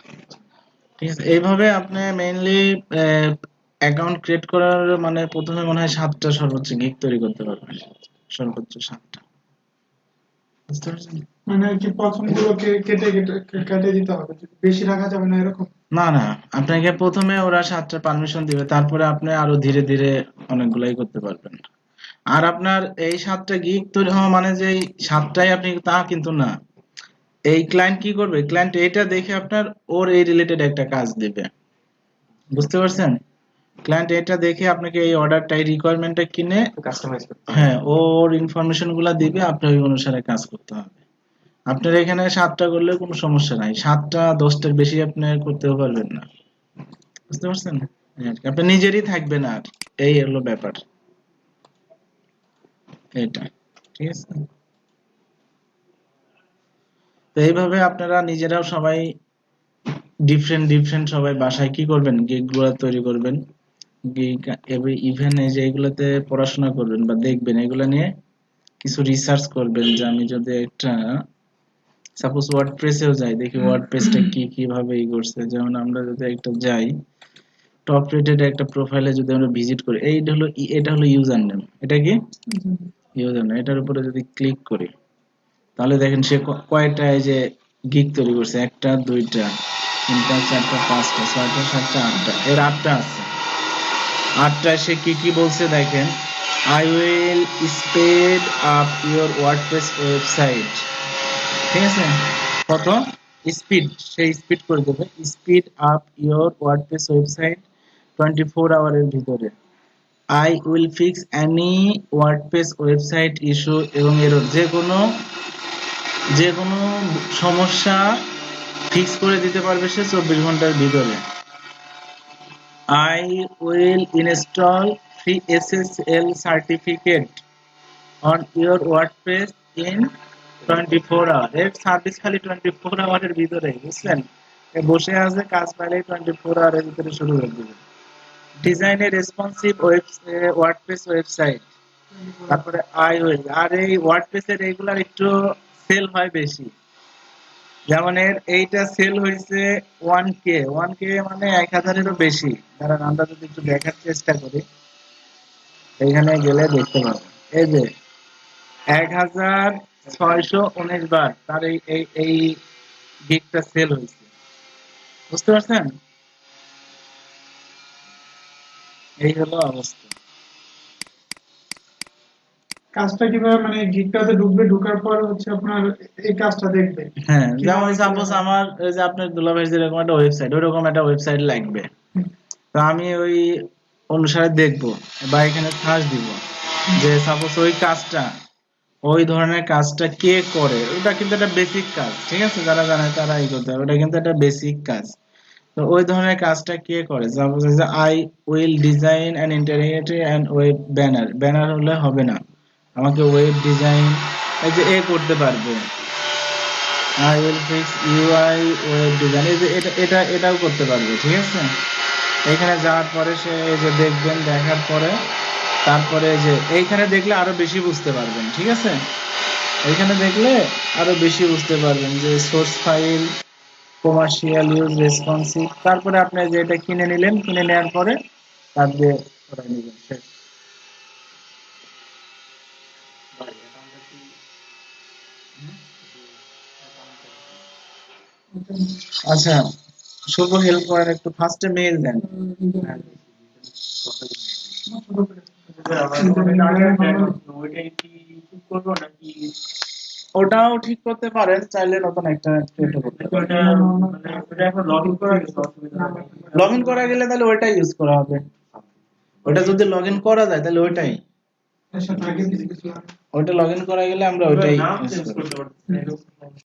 ঠিক আছে? এইভাবে আপনি মেইনলি অ্যাকাউন্ট ক্রিয়েট করার মানে প্রথমে মনে হয় 7টা সর্বোচ্চ গিগ তৈরি করতে পারবেন, সর্বোচ্চ 7টা, বুঝতে পারছেন? মানে কি প্রথম গুলোকে কেটে কেটে কেটে দিতে হবে, বেশি রাখা যাবে না এরকম? না না, আপনাকে প্রথমে ওরা 7টা পারমিশন দিবে, তারপরে আপনি আরো ধীরে ধীরে অনেকগুলাই করতে পারবেন। আর আপনার এই 7টা গিগ তৈরি হওয়া মানে যে এই 7টাই আপনি, তা কিন্তু না। এই ক্লায়েন্ট কি করবে, ক্লায়েন্ট এটা দেখে আপনার ওর এই রিলেটেড একটা কাজ দিবে, বুঝতে পারছেন? ক্লায়েন্ট এটা দেখে আপনাকে এই অর্ডারটা, এই রিকোয়ারমেন্টটা কিনে, কাস্টমাইজ করতে হবে। হ্যাঁ, ওর ইনফরমেশন গুলা দিবে, আপনার ওই অনুসারে কাজ করতে হবে। আপনার এখানে 7টা করলে কোনো সমস্যা নাই, 7টা 10টার বেশি আপনি করতেও পারবেন না, বুঝতে পারছেন? আপনি নিজেরই থাকবে না আর, এই হলো ব্যাপার এটা, ঠিক আছে? তো এইভাবে আপনারা নিজেরাও সবাই ডিফারেন্ট সবাই বাসায় কি করবেন, গিগ গুলা তৈরি করবেন। গিগ ইভেন এই যে এগুলোতে পড়াশোনা করবেন বা দেখবেন, এগুলা নিয়ে কিছু রিসার্চ করবেন, যে আমি যদি একটা সাপোজ ওয়ার্ডপ্রেসেও যাই, দেখি ওয়ার্ডপ্রেসটা কি কিভাবে ই করছে। যেমন আমরা যদি একটা যাই, টপ রেটেড একটা প্রোফাইলে যদি আমরা ভিজিট করি, এটা হলো ইউজার নেম, এটা কি ইউজার নেম, এটার উপরে যদি ক্লিক করি, তাহলে দেখেন সে কয়টা এই যে গিগ তৈরি করছে, 1টা 2টা 3টা 4টা 5টা 6টা 7টা 8টা, এর 8টা আছে। 8টায় সে কি কি বলছে দেখেন, I will speed up your WordPress website, ঠিক আছে? কত স্পিড, সে স্পিড করে দেবে, speed up your WordPress website 24 আওয়ারের ভিতরে। I will fix any WordPress website issue এবং এরর, যে কোনো সমস্যা ফিক্স করে দিতে পারবে সে 24 ঘন্টার ভিতরে। I will install free SSL certificate on your WordPress in 24 hours. এর সার্ভিস খালি 24 আওয়ারের ভিতরে, বুঝছেন? এ বসে আছে, কাজ পাইলে 24 আওয়ারের ভিতরে শুরু হয়ে যাবে। ডিজাইন এ রেসপন্সিভ ওয়ার্ডপ্রেস ওয়েবসাইট, তারপরে আই উইল। আর এই ওয়ার্ডপ্রেস এর রেগুলার একটু সেল হয় বেশি, যেমন এইটা সেল হয়েছে 1K, 1K মানে 1000-এরও বেশি। কারণ আমরা যদি একটু দেখার চেষ্টা করি, এখানে গেলে দেখতে পাবো এই যে 1619 বার তার এই গিগটা সেল হয়েছে। বুঝতে পারছেন? এই হলো অবস্থা। কাজটা কিভাবে মানে গিগটাতে ঢুকবে, ঢোকার পর হচ্ছে আপনার এই কাজটা দেখবে হ্যাঁ, যেমন কিভাবে সাপোজ কিভাবে। আমার এই যে আপনার দুলাভাইয়ের যেরকম একটা ওয়েবসাইট, ওইরকম একটা ওয়েবসাইট লাগবে। হুম, তো আমি ওই অনুসারে দেখবো বা এখানে সার্চ দিব যে সাপোজ ওই কাজটা, ওই ধরনের কাজটা কে করে। ওটা কিন্তু একটা বেসিক কাজ, ঠিক আছে? যারা জানে তারা এই করতে হবে, ওটা কিন্তু একটা বেসিক কাজ। তো ওই ধরনের কাজটা কে করে? সাপোজ যে I will design and interior and web banner. Banner হলে হবে না, আমাকে ওয়েব ডিজাইন এই যে করতে পারবে। I will fix UI web design, এই যে এটাও করতে পারবে, ঠিক আছে? এখানে যাওয়ার পরে সে এই যে দেখবেন, দেখার পরে তারপরে যে এইখানে দেখলে আরো বেশি বুঝতে পারবেন, ঠিক আছে? এইখানে দেখলে আরো বেশি বুঝতে পারবেন যে source file, commercial use, responsive. তারপরে আপনি যে এটা কিনে নিলেন, কিনে নেওয়ার পরে তার দিয়ে ওটা নিবেন, শেষ। ভাই অ্যাকাউন্টটা কি আচ্ছা, শুভ হেল্প করেন একটু, ফার্স্টে মেইল দেন। ওইটাই কি ইউজ করবো নাকি ওটাও ঠিক করতে পারেন, চাইলে নতুন একটা ক্রিয়েট করতে পারেন। ওটা মানে ওটা এখন লগ ইন করা গেছে অসুবিধা নেই। লগ ইন করা গেলে তাহলে ওইটাই ইউজ করা হবে। ওটা যদি লগ ইন করা যায় তাহলে ওইটাই, এর সাথে আগে কিছু কিছু ওইটা লগ ইন করা গেলে আমরা ওইটাই নাম ইউজ চেঞ্জ করব। করতে পারতেছি না, এরকম